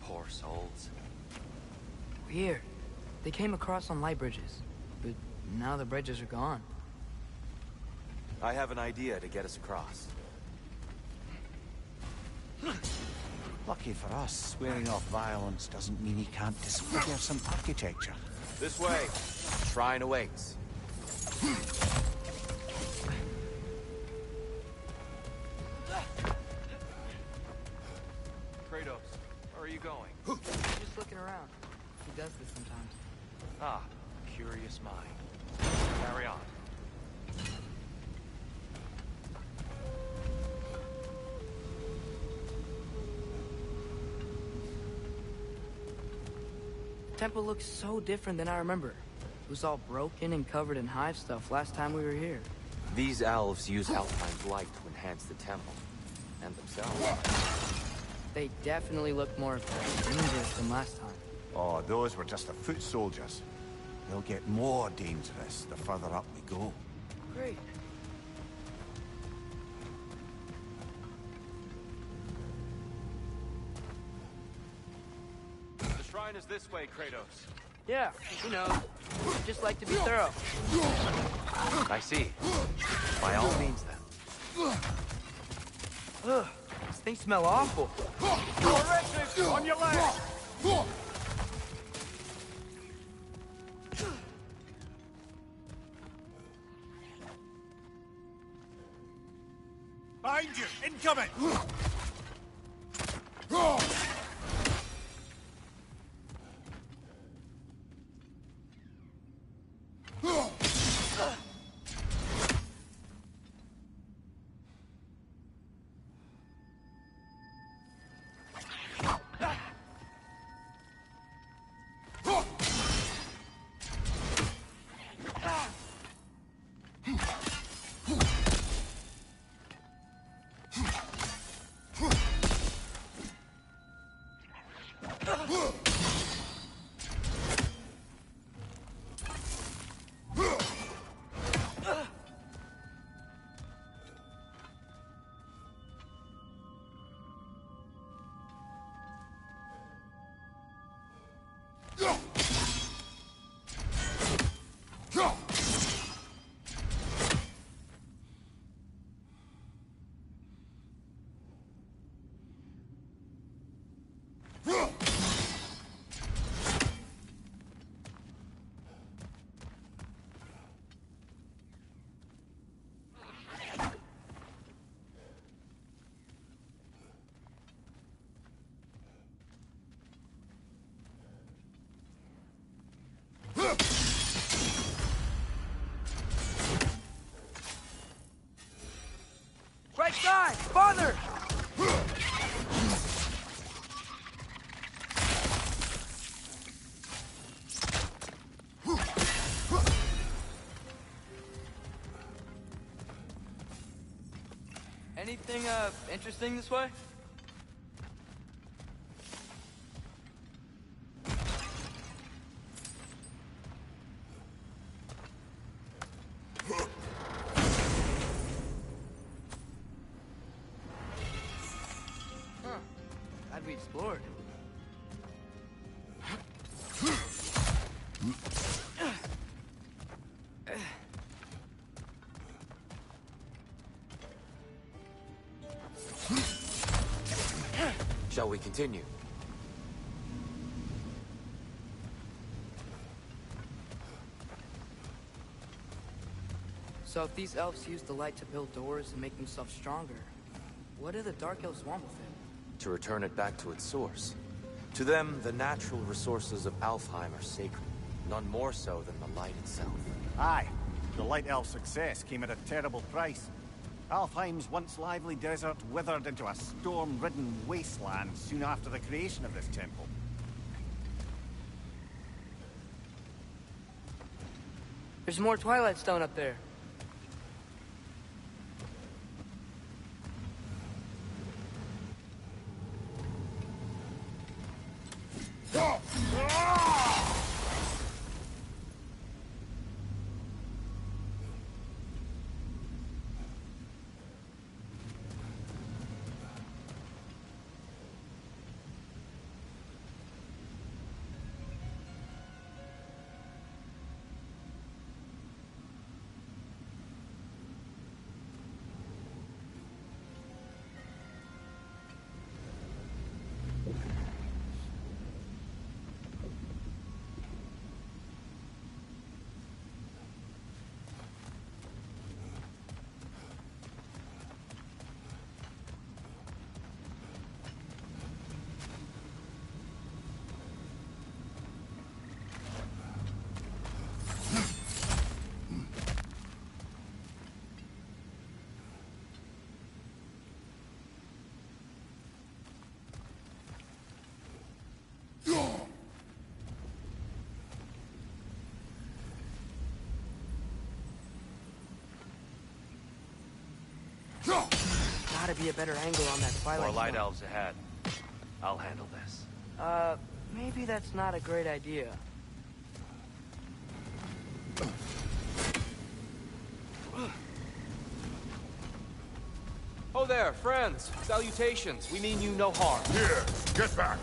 Poor souls. Weird. They came across on light bridges, but now the bridges are gone. I have an idea to get us across. Lucky for us, swearing off violence doesn't mean he can't disfigure some architecture. This way. Shrine awaits. Kratos, where are you going? Just looking around. He does this sometimes. Ah, curious mind. Carry on. temple looks so different than I remember. It was all broken and covered in hive stuff last time we were here. These elves use Alpine's light to enhance the temple. And themselves. They definitely look more dangerous than last time. Oh, those were just the foot soldiers. They'll get more dangerous the further up we go. Great. The shrine is this way, Kratos. Yeah, you know, just like to be thorough. I see. By all means, then. Ugh, these things smell awful. On your left! Behind you! Incoming! Right side! Farther! Anything, interesting this way? Glad we explored. Shall we continue? So if these elves use the light to build doors and make themselves stronger, what do the Dark Elves want with it? To return it back to its source. To them, the natural resources of Alfheim are sacred, none more so than the light itself. Aye. The Light Elf success came at a terrible price. Alfheim's once lively desert withered into a storm-ridden wasteland soon after the creation of this temple. There's more Twilight Stone up there. Gotta be a better angle on that twilight. More light zone. elves ahead. I'll handle this. Maybe that's not a great idea. Oh there, friends. Salutations. We mean you no harm. Here, get back.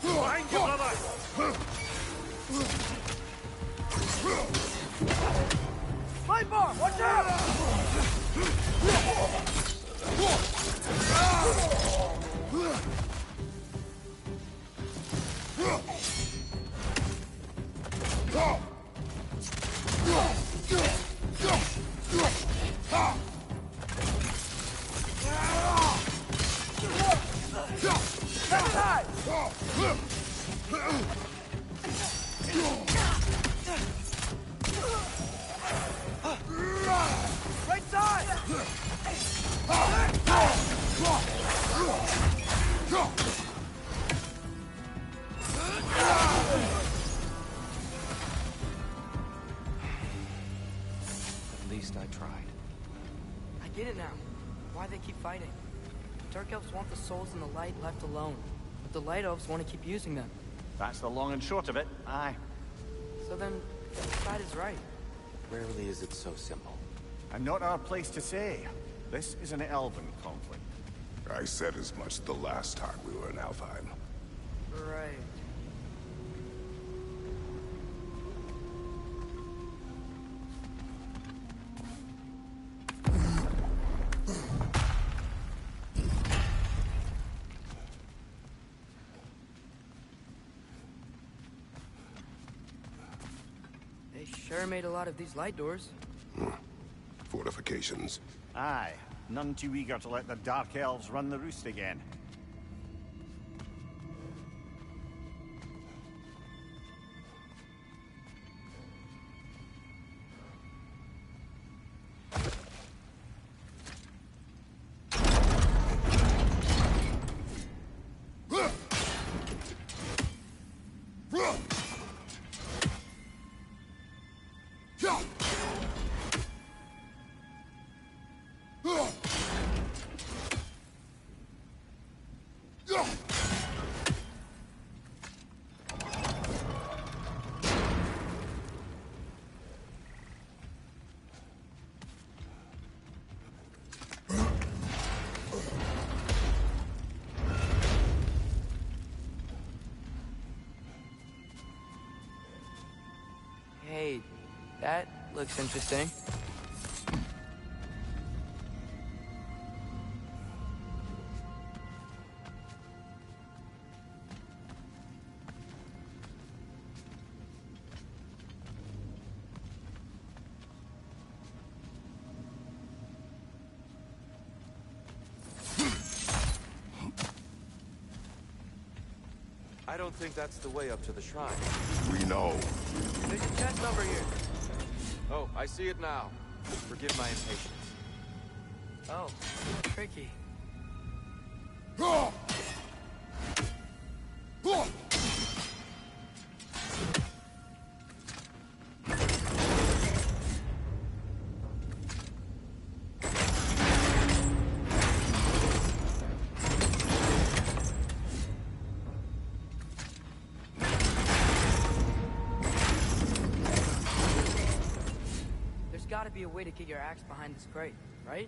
Behind you, brother! Light bar! Watch out! Right side! At least I tried. I get it now. Why they keep fighting. Dark elves want the souls in the light left alone, but the light elves want to keep using them. That's the long and short of it. Aye. So then, which side is right? Rarely is it so simple. And not our place to say. This is an elven conflict. I said as much the last time we were in Alfheim. Right. They sure made a lot of these light doors. Fortifications. Aye. None too eager to let the Dark Elves run the roost again. Hey, that looks interesting. I don't think that's the way up to the shrine. We know. There's a chest over here. Oh, I see it now. Forgive my impatience. Oh, tricky. There's gotta be a way to get your axe behind this crate, right?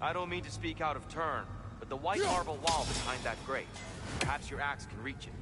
I don't mean to speak out of turn, but the white marble wall behind that grate. Perhaps your axe can reach it.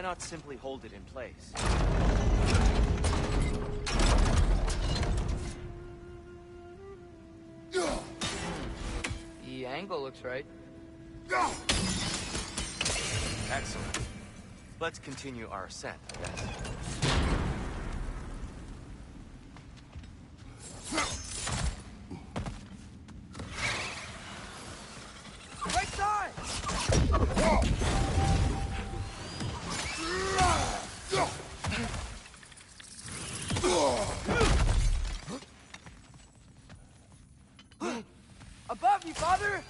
why not simply hold it in place? The angle looks right. Excellent. Let's continue our ascent, I guess. Right side! Above you, father!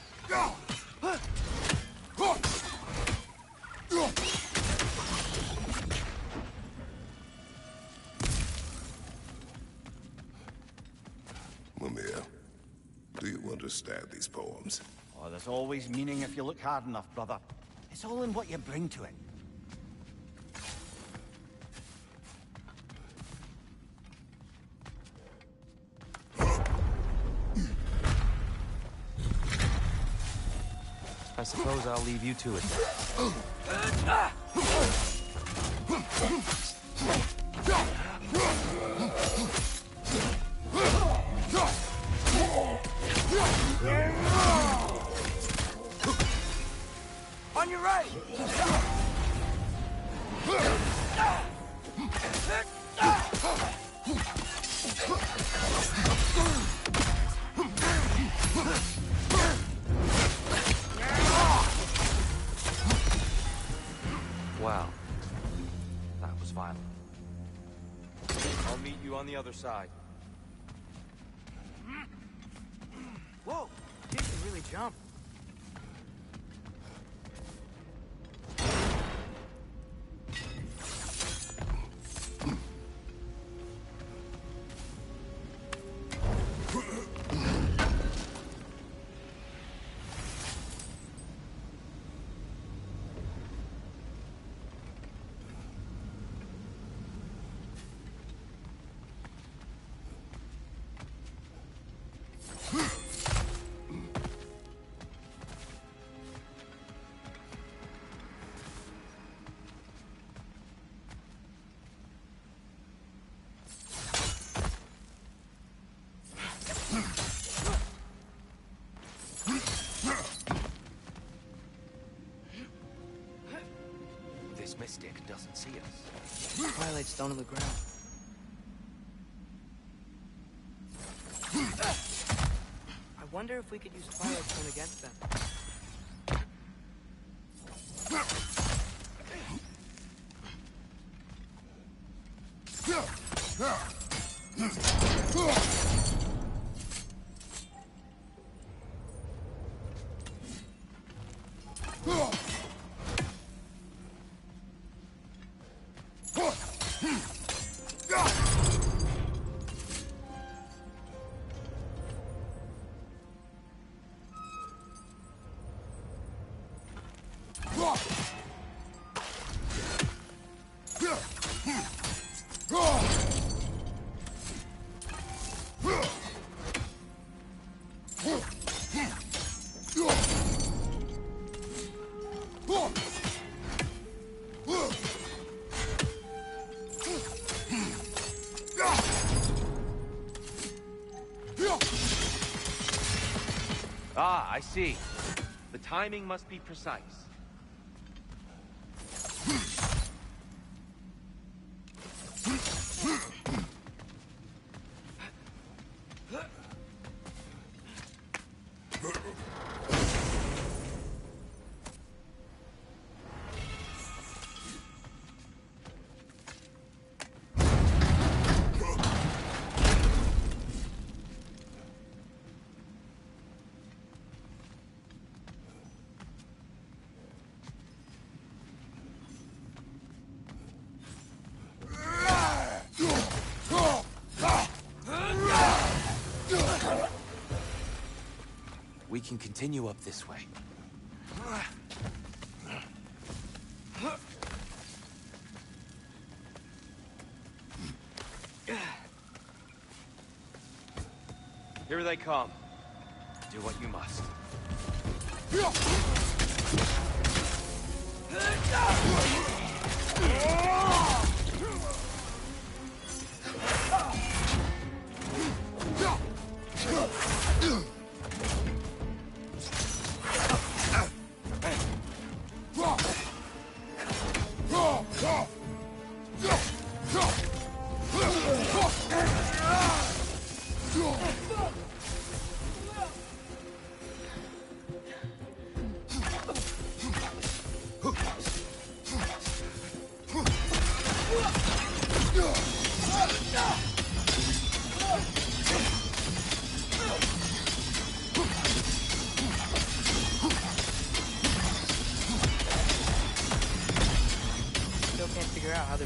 Mimir, do you understand these poems? Oh, there's always meaning if you look hard enough, brother. It's all in what you bring to it. I suppose I'll leave you to it. On your right! Wow. That was violent. I'll meet you on the other side. Whoa! You can really jump. This mystic doesn't see us. Twilight stone on the ground. I wonder if we could use Twilight Stone against them. Ah, I see. The timing must be precise. We can continue up this way. Here they come. Do what you must.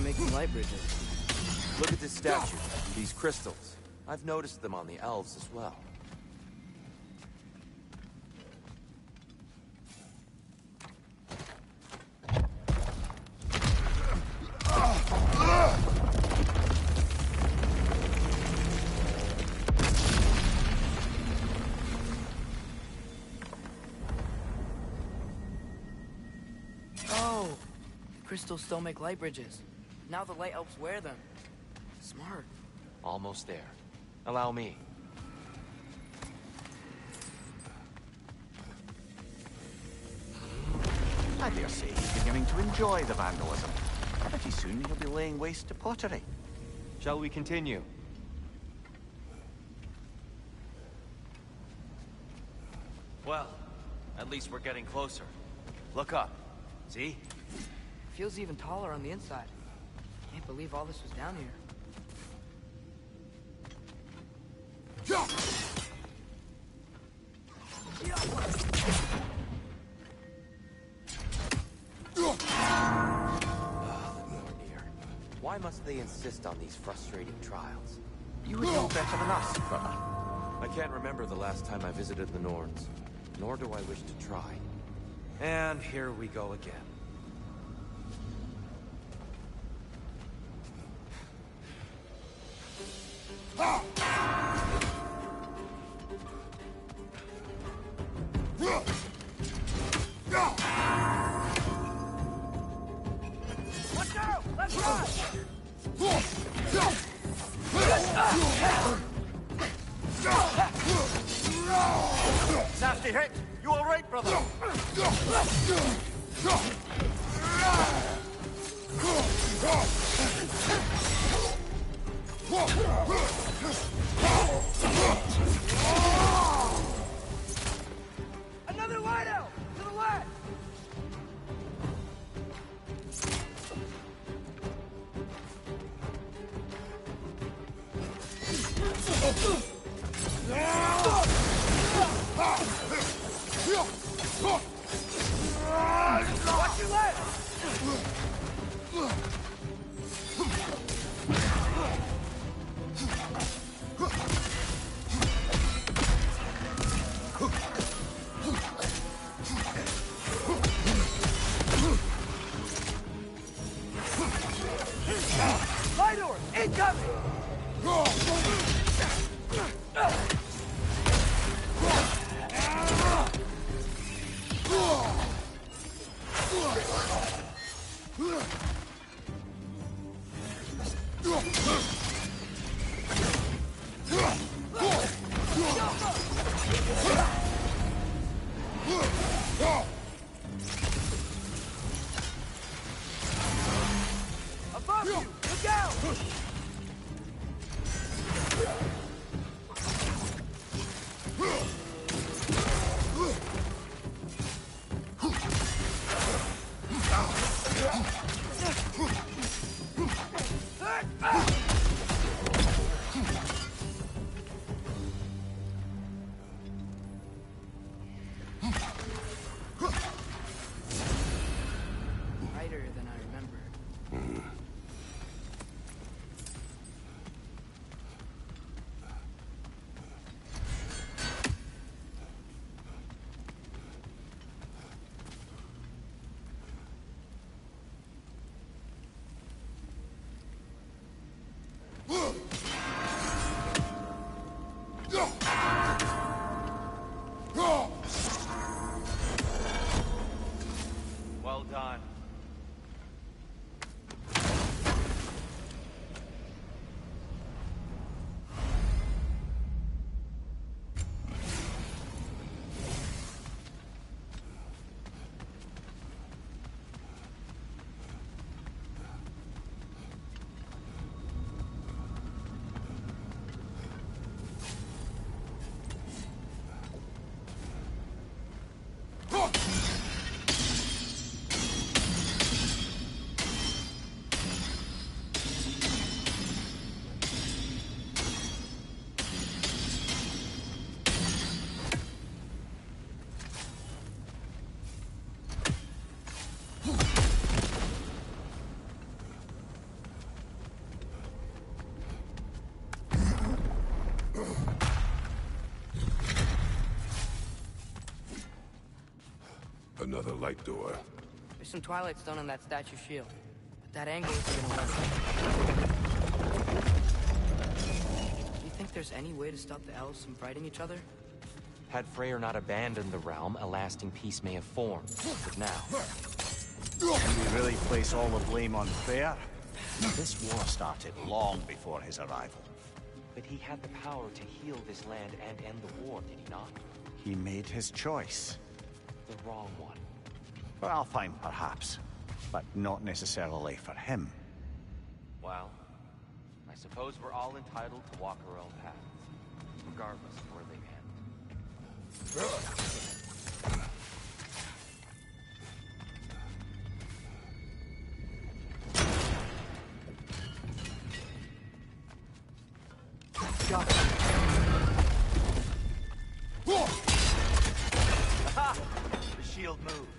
making light bridges. Look at this statue, these crystals. I've noticed them on the elves as well. Oh! Crystals still make light bridges. Now the light elves wear them. Smart. Almost there. Allow me. I dare say he's beginning to enjoy the vandalism. Pretty soon he'll be laying waste to pottery. Shall we continue? Well, at least we're getting closer. Look up. See? Feels even taller on the inside. Can't believe all this was down here. Why must they insist on these frustrating trials? You would know better than us, brother. I can't remember the last time I visited the Norns, nor do I wish to try. And here we go again. Watch out! Let's run! Nasty hit! You all right, brother? Another light out! To the left! Watch your left! Light orb! Incoming! Above you! Look out! Another light door. There's some Twilight Stone on that statue shield. But that angle isn't gonna work. Do you think there's any way to stop the elves from fighting each other? Had Freyr not abandoned the realm, a lasting peace may have formed. But now... Can we really place all the blame on Freyr? This war started long before his arrival. But he had the power to heal this land and end the war, did he not? He made his choice. The wrong one. For Alfheim, perhaps. But not necessarily for him. Well, I suppose we're all entitled to walk our own paths, regardless of where they end. Aha! The shield moved.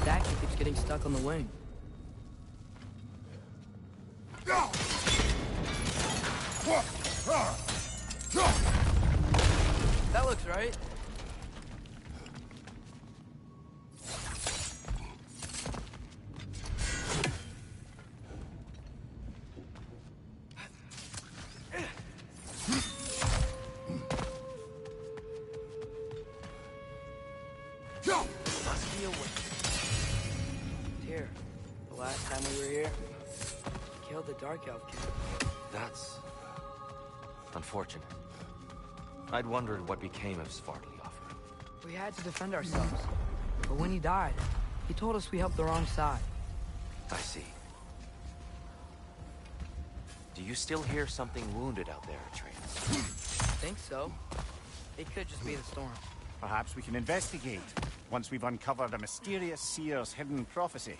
Statue keeps getting stuck on the wing. That looks right. Must be a way. Here, the last time we were here, we killed the Dark Elf kid. That's... unfortunate. I'd wondered what became of Svartalfheim. We had to defend ourselves. But when he died, he told us we helped the wrong side. I see. Do you still hear something wounded out there, Atreus? Think so. It could just be the storm. Perhaps we can investigate, once we've uncovered a mysterious seer's hidden prophecy.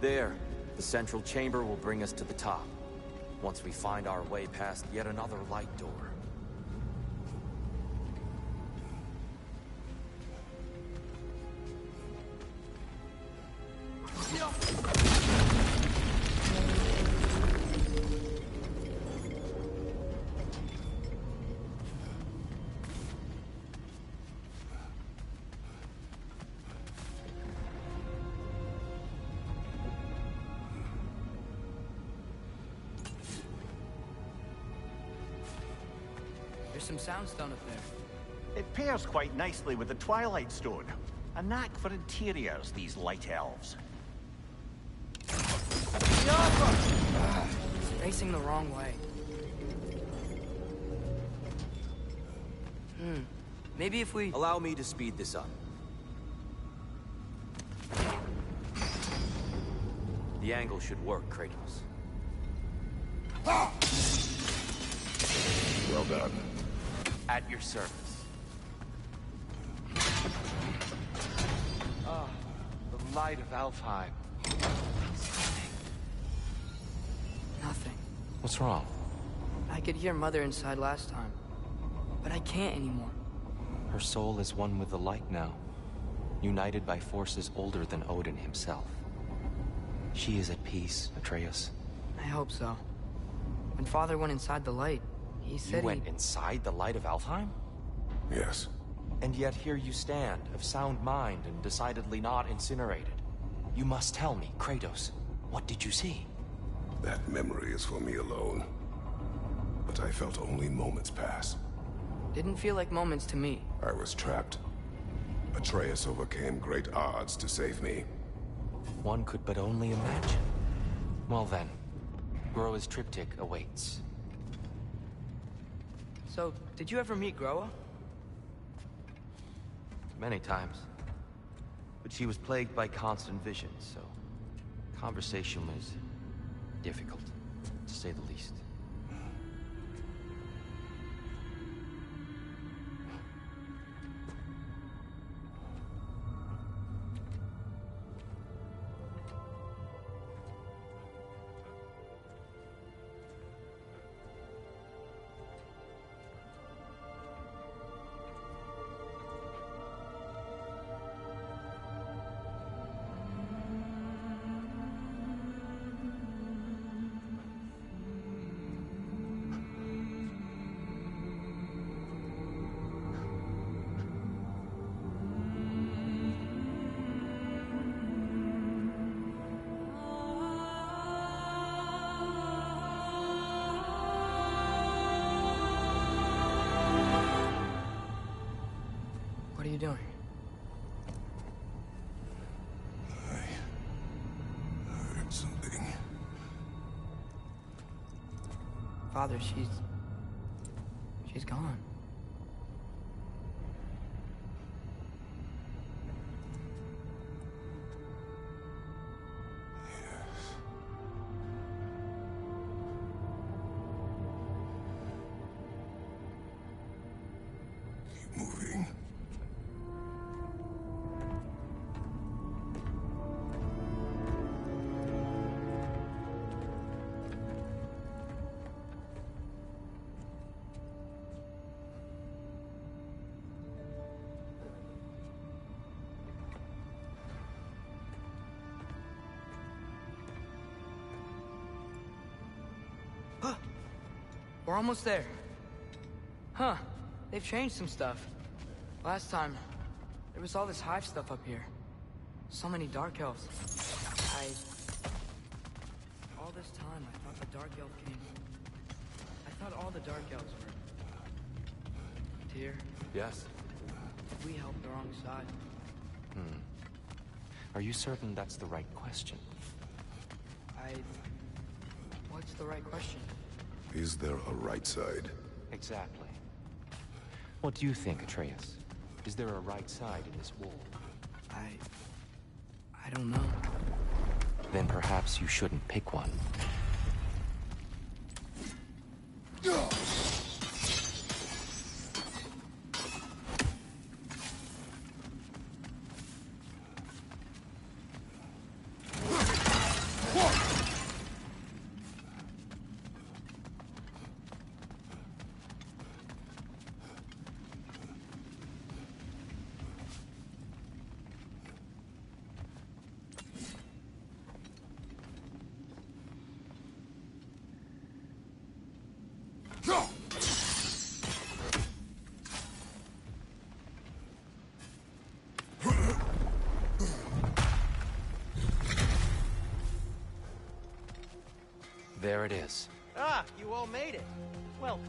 There. The central chamber will bring us to the top. Once we find our way past yet another light door. There's some soundstone up there. It pairs quite nicely with the Twilight Stone. A knack for interiors, these light elves. It's facing the wrong way. Maybe if we... Allow me to speed this up. The angle should work, Kratos. Well done. At your service. Ah, the light of Alfheim. Nothing. What's wrong? I could hear Mother inside last time, but I can't anymore. Her soul is one with the light now, united by forces older than Odin himself. She is at peace, Atreus. I hope so. When Father went inside the light, he said You went inside the light of Alfheim? Yes. And yet here you stand, of sound mind and decidedly not incinerated. You must tell me, Kratos, what did you see? That memory is for me alone. But I felt only moments pass. Didn't feel like moments to me. I was trapped. Atreus overcame great odds to save me. One could but only imagine. Well then, Groa's triptych awaits. So, did you ever meet Groa? Many times. But she was plagued by constant visions, so conversation was difficult, to say the least. What are you doing? I heard something. Father, she's gone. Keep moving. We're almost there. Huh. They've changed some stuff. Last time, there was all this hive stuff up here. So many Dark Elves. All this time, I thought the Dark Elf King... I thought all the Dark Elves were... Tyr, Yes? we helped the wrong side. Are you certain that's the right question? What's the right question? Is there a right side? Exactly. What do you think, Atreus? Is there a right side in this war? I don't know. Then perhaps you shouldn't pick one. There it is. Ah, you all made it. Welcome.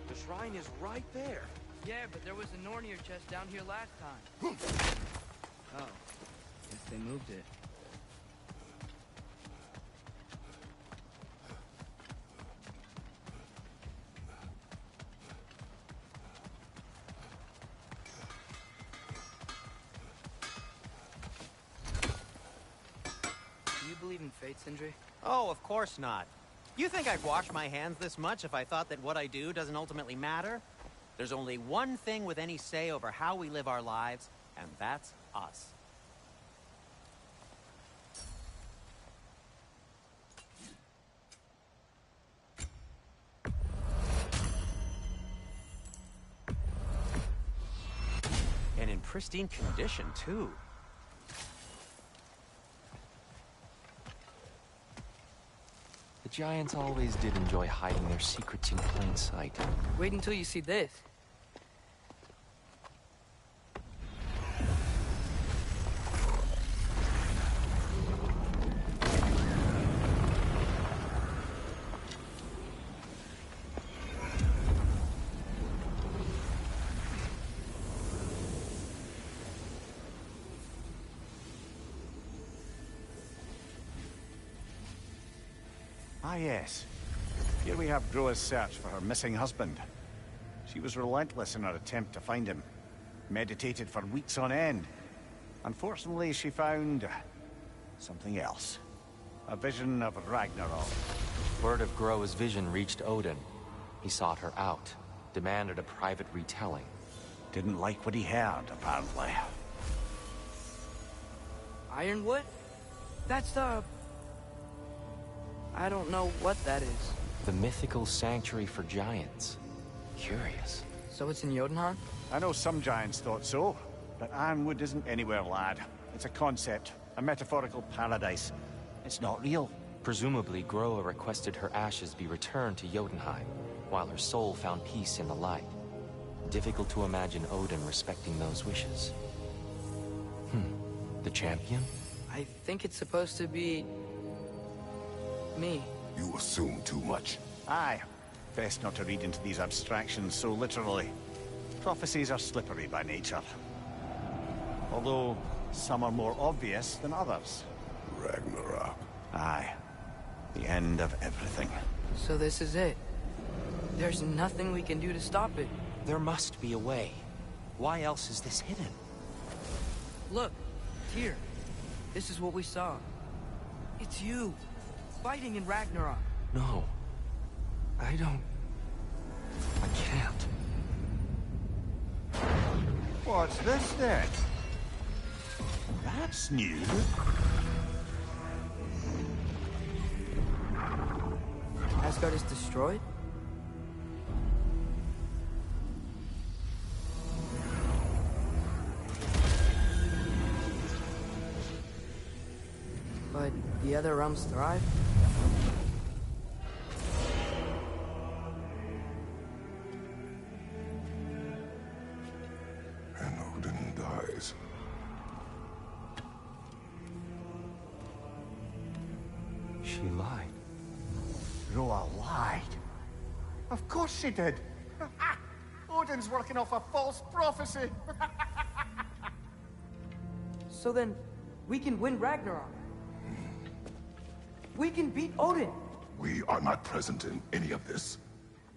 The shrine is right there. Yeah, but there was a Nornir chest down here last time. Oh. Guess they moved it. Do you believe in fate, Sindri? Oh, of course not. You think I'd wash my hands this much if I thought that what I do doesn't ultimately matter? There's only one thing with any say over how we live our lives, and that's us. pristine condition, too. The giants always did enjoy hiding their secrets in plain sight. Wait until you see this. Ah, yes. Here we have Groa's search for her missing husband. She was relentless in her attempt to find him. Meditated for weeks on end. Unfortunately, she found something else. A vision of Ragnarok. Word of Groa's vision reached Odin. He sought her out, demanded a private retelling. Didn't like what he heard, apparently. Ironwood? That's the... I don't know what that is. The mythical sanctuary for giants. Curious. So it's in Jotunheim? I know some giants thought so, but Ironwood isn't anywhere, lad. It's a concept, a metaphorical paradise. It's not real. Presumably, Groa requested her ashes be returned to Jotunheim, while her soul found peace in the light. Difficult to imagine Odin respecting those wishes. The champion? I think it's supposed to be... me. You assume too much. Aye. Best not to read into these abstractions so literally. Prophecies are slippery by nature. Although, some are more obvious than others. Ragnarok. Aye. The end of everything. So this is it. There's nothing we can do to stop it. There must be a way. Why else is this hidden? Look, here. This is what we saw. It's you, fighting in Ragnarok. No. I can't. What's this then? That's new. Asgard is destroyed? But the other realms thrive? And Odin dies. She lied. Groa lied. Of course she did. Odin's working off a false prophecy. So then, we can win Ragnarok. We can beat Odin. We are not present in any of this.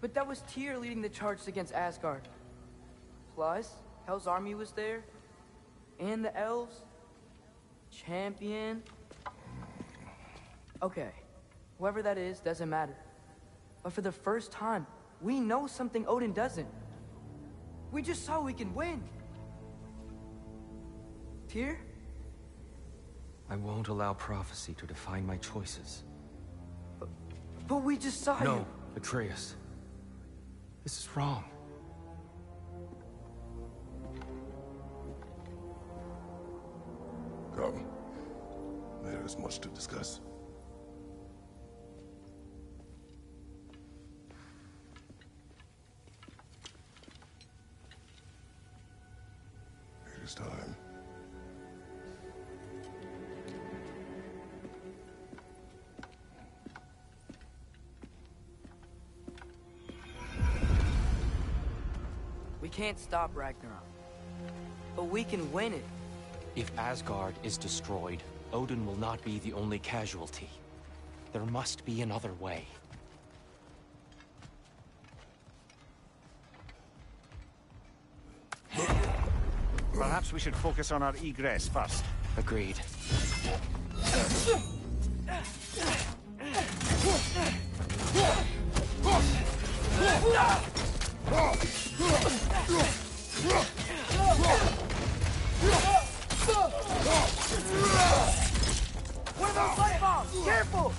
But that was Tyr leading the charge against Asgard. Plus, Hell's army was there. And the elves. Champion. Okay. Whoever that is, doesn't matter. But for the first time, we know something Odin doesn't. We just saw we can win. Tyr? I won't allow prophecy to define my choices. But we just saw you. No, Atreus. This is wrong. Come. There is much to discuss. It is time. We can't stop Ragnarok. But we can win it. If Asgard is destroyed, Odin will not be the only casualty. There must be another way. Perhaps we should focus on our egress first. Agreed. What are those light bombs? Careful!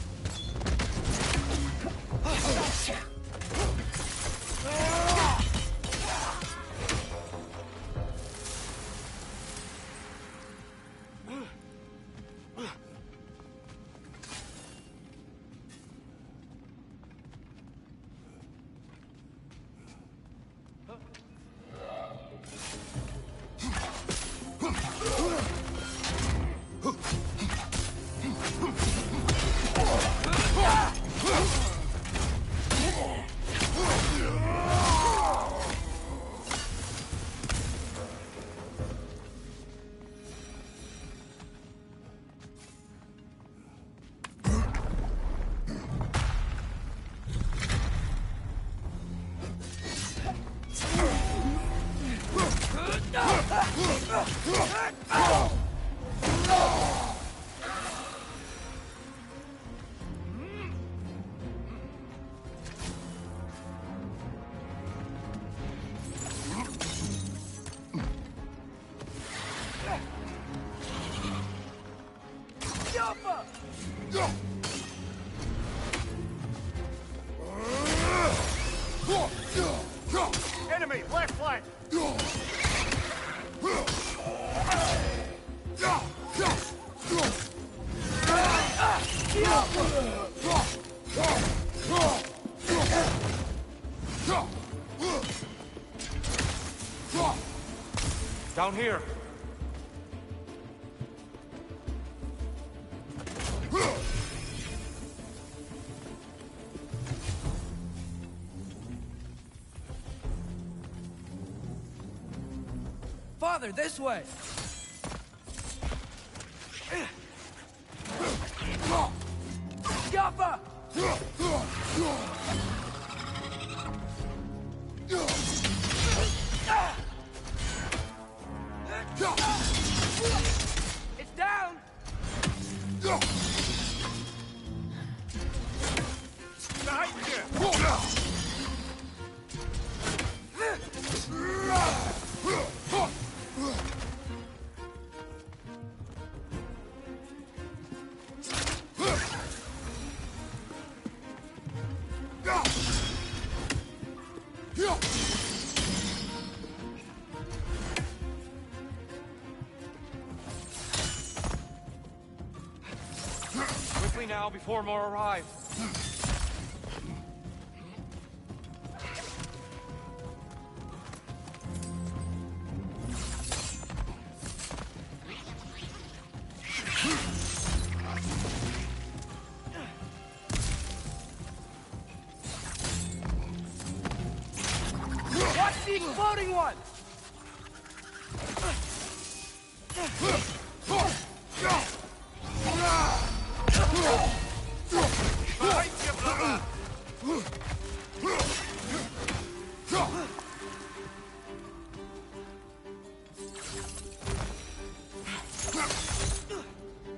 Enemy, left flank! Down here. Father, this way! Jaffa! It's down! Behind you! Quickly now, before more arrive. Watch the exploding one! Behind you, brother!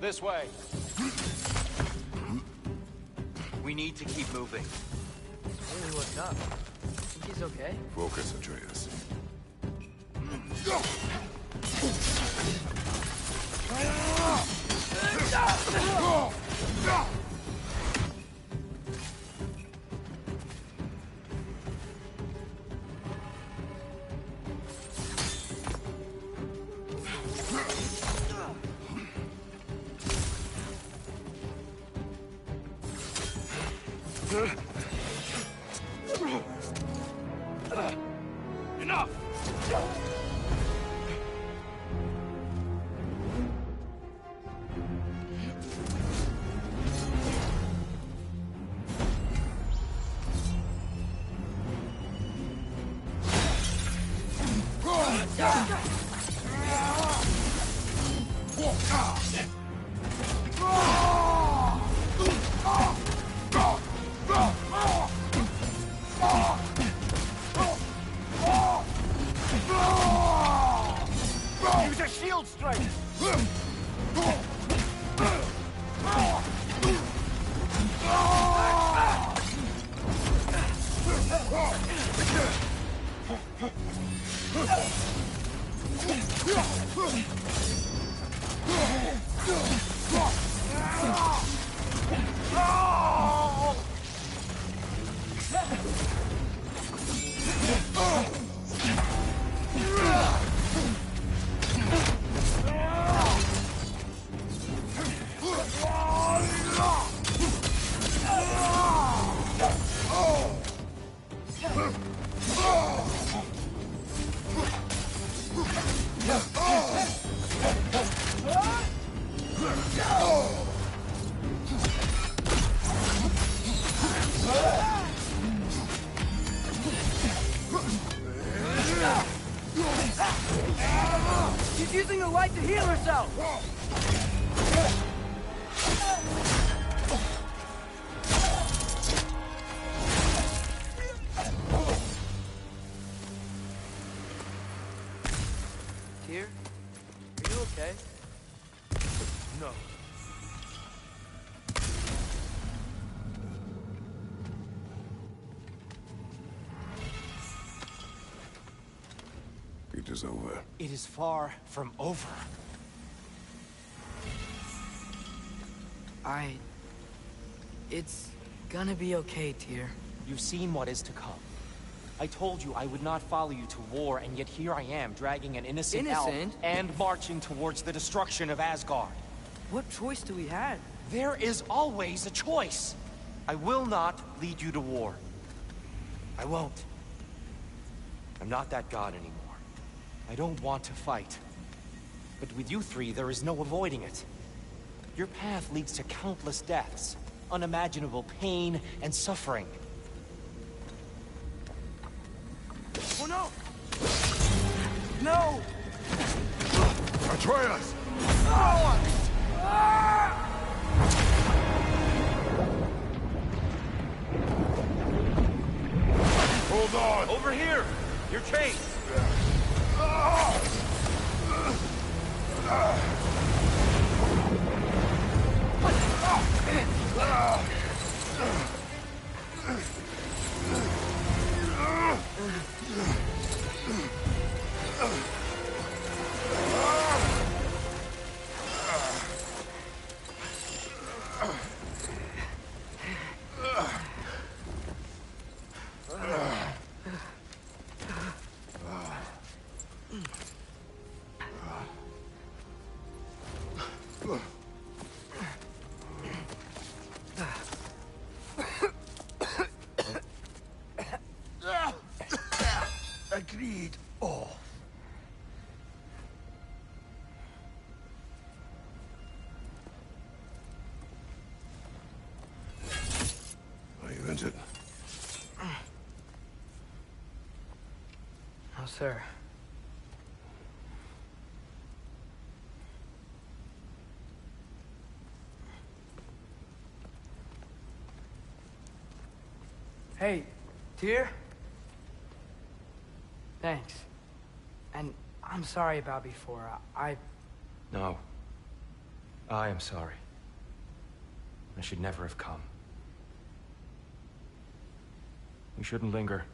This way. We need to keep moving. Really, what's up? Think he's okay? Focus, Atreus. Enough! Use a shield strike! She's using the light to heal herself! Tyr? Are you okay? No. It is over. It is far from over. I It's gonna be okay, Tyr. You've seen what is to come. I told you I would not follow you to war, and yet here I am, dragging an innocent elf and marching towards the destruction of Asgard. What choice do we have? There is always a choice. I will not lead you to war. I won't. I'm not that god anymore. I don't want to fight. But with you three, there is no avoiding it. Your path leads to countless deaths, unimaginable pain and suffering. Oh no! No! Atreus! Hold on! Over here! Your chain! Agreed. Oh. Are you injured? No, sir. Hey, Tyr? Thanks. And I'm sorry about before. No. I am sorry. I should never have come. We shouldn't linger.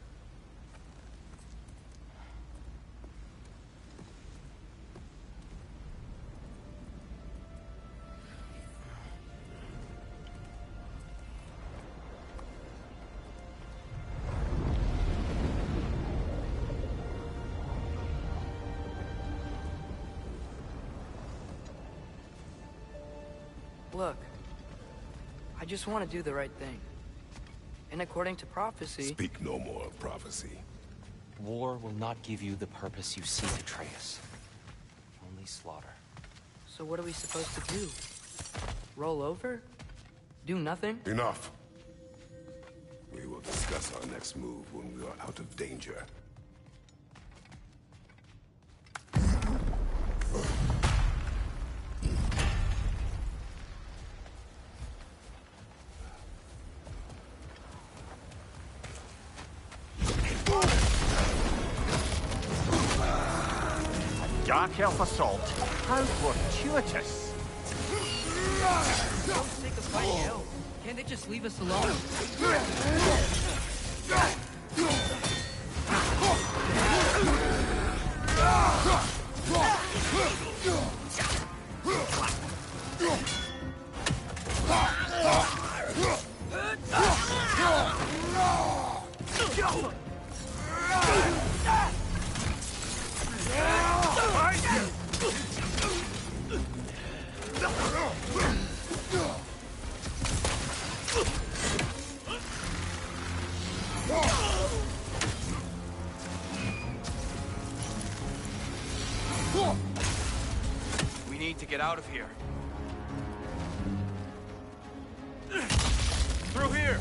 Look, I just want to do the right thing. And according to prophecy... Speak no more of prophecy. War will not give you the purpose you seek, Atreus. Only slaughter. So what are we supposed to do? Roll over? Do nothing? Enough. We will discuss our next move when we are out of danger. Dark Elf assault. How fortuitous. For the sake of fighting hell, can't they just leave us alone? We need to get out of here. Through here!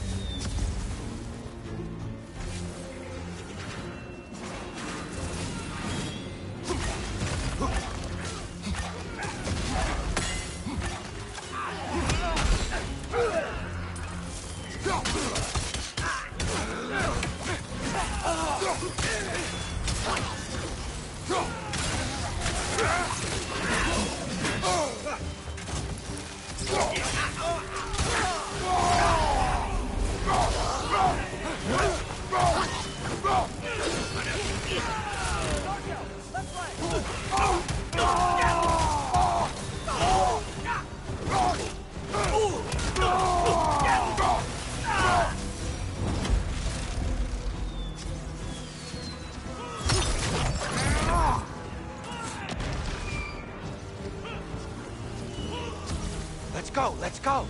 Let's go!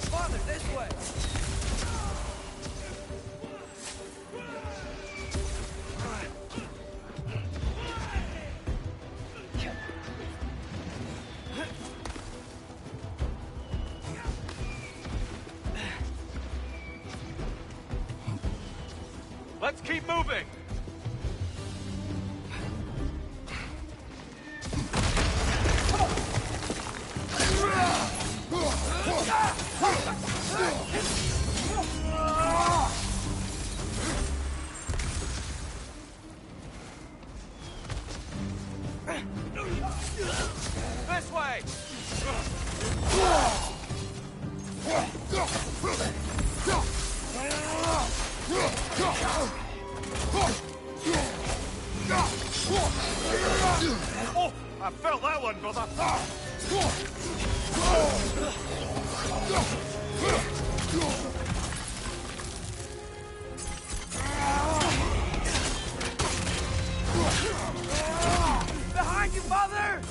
Father, this way! Let's keep moving! This way! Oh, I felt that one, brother. Behind you, Father!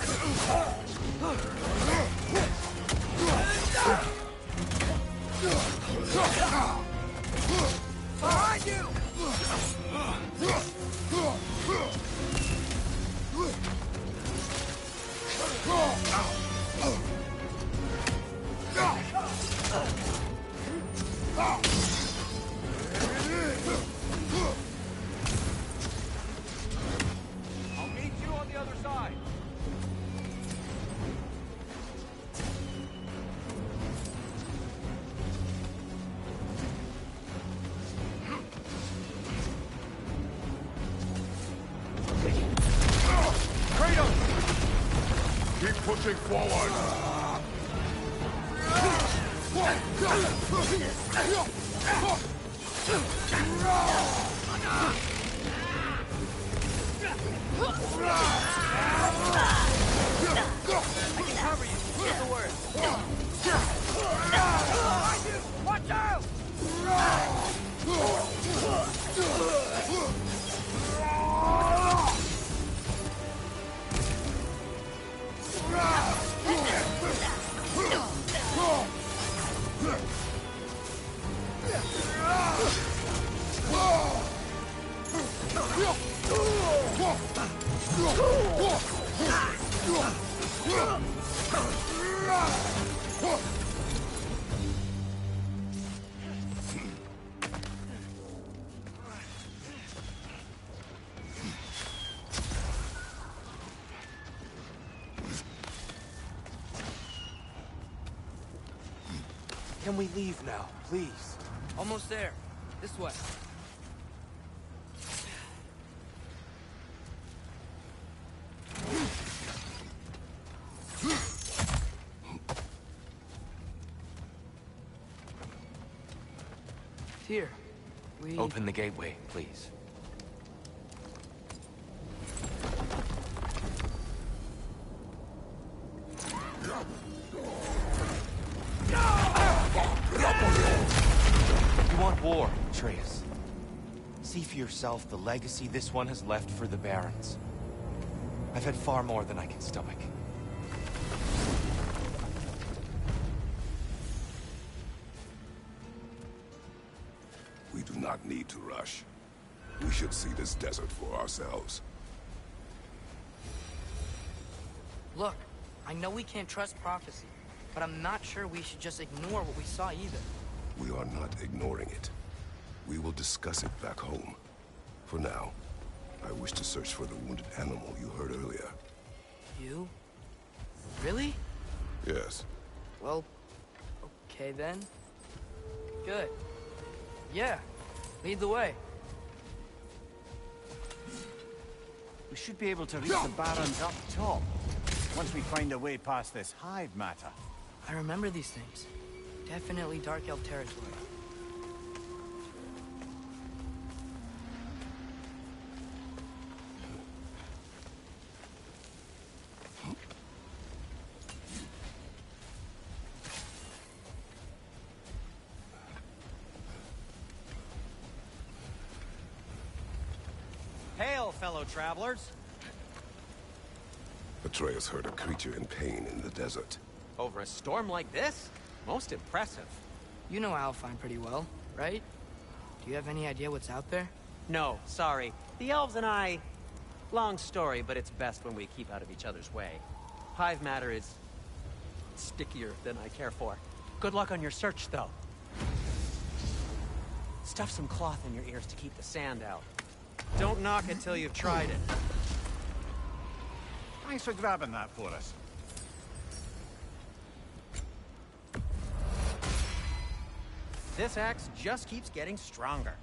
Behind you! I'll meet you on the other side. Kratos! Keep pushing forward! I can cover you. Get the word. Watch out! Can we leave now, please? Almost there. This way. Here. We... Open the gateway, please. You want war, Atreus. See for yourself the legacy this one has left for the Barons. I've had far more than I can stomach. We do not need to rush. We should see this desert for ourselves. Look, I know we can't trust prophecy, but I'm not sure we should just ignore what we saw either. We are not ignoring it. We will discuss it back home. For now, I wish to search for the wounded animal you heard earlier. You? Really? Yes. Well, okay then. Good. Yeah, lead the way. We should be able to reach the barrens up top, once we find a way past this hive matter. I remember these things. Definitely Dark Elf territory. Hail, fellow travelers. Atreus heard a creature in pain in the desert. Over a storm like this? Most impressive. You know Alfheim pretty well, right? Do you have any idea what's out there? No, sorry. The elves and I... Long story, but it's best when we keep out of each other's way. Hive matter is... stickier than I care for. Good luck on your search, though. Stuff some cloth in your ears to keep the sand out. Don't knock it till you've tried it. Thanks for grabbing that for us. This axe just keeps getting stronger.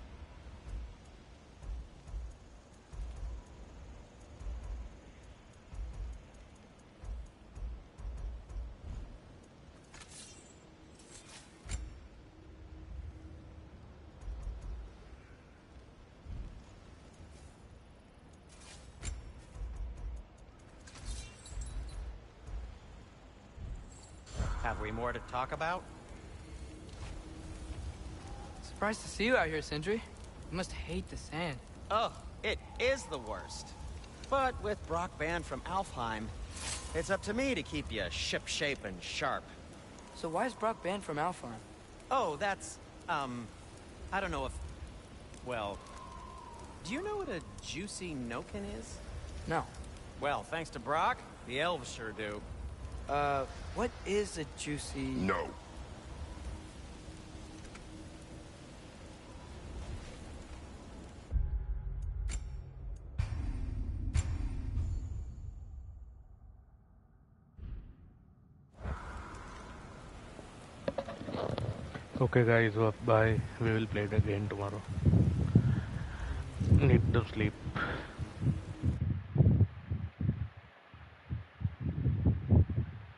Have we more to talk about? Surprised to see you out here, Sindri. You must hate the sand. Oh, it is the worst. But with Brock banned from Alfheim, it's up to me to keep you shipshape and sharp. So why is Brock banned from Alfheim? Oh, that's, I don't know if... Well, do you know what a juicy nokin is? No. Well, thanks to Brock, the elves sure do. What is a juicy... No. Okay guys, bye. We will play it again tomorrow. Need to sleep.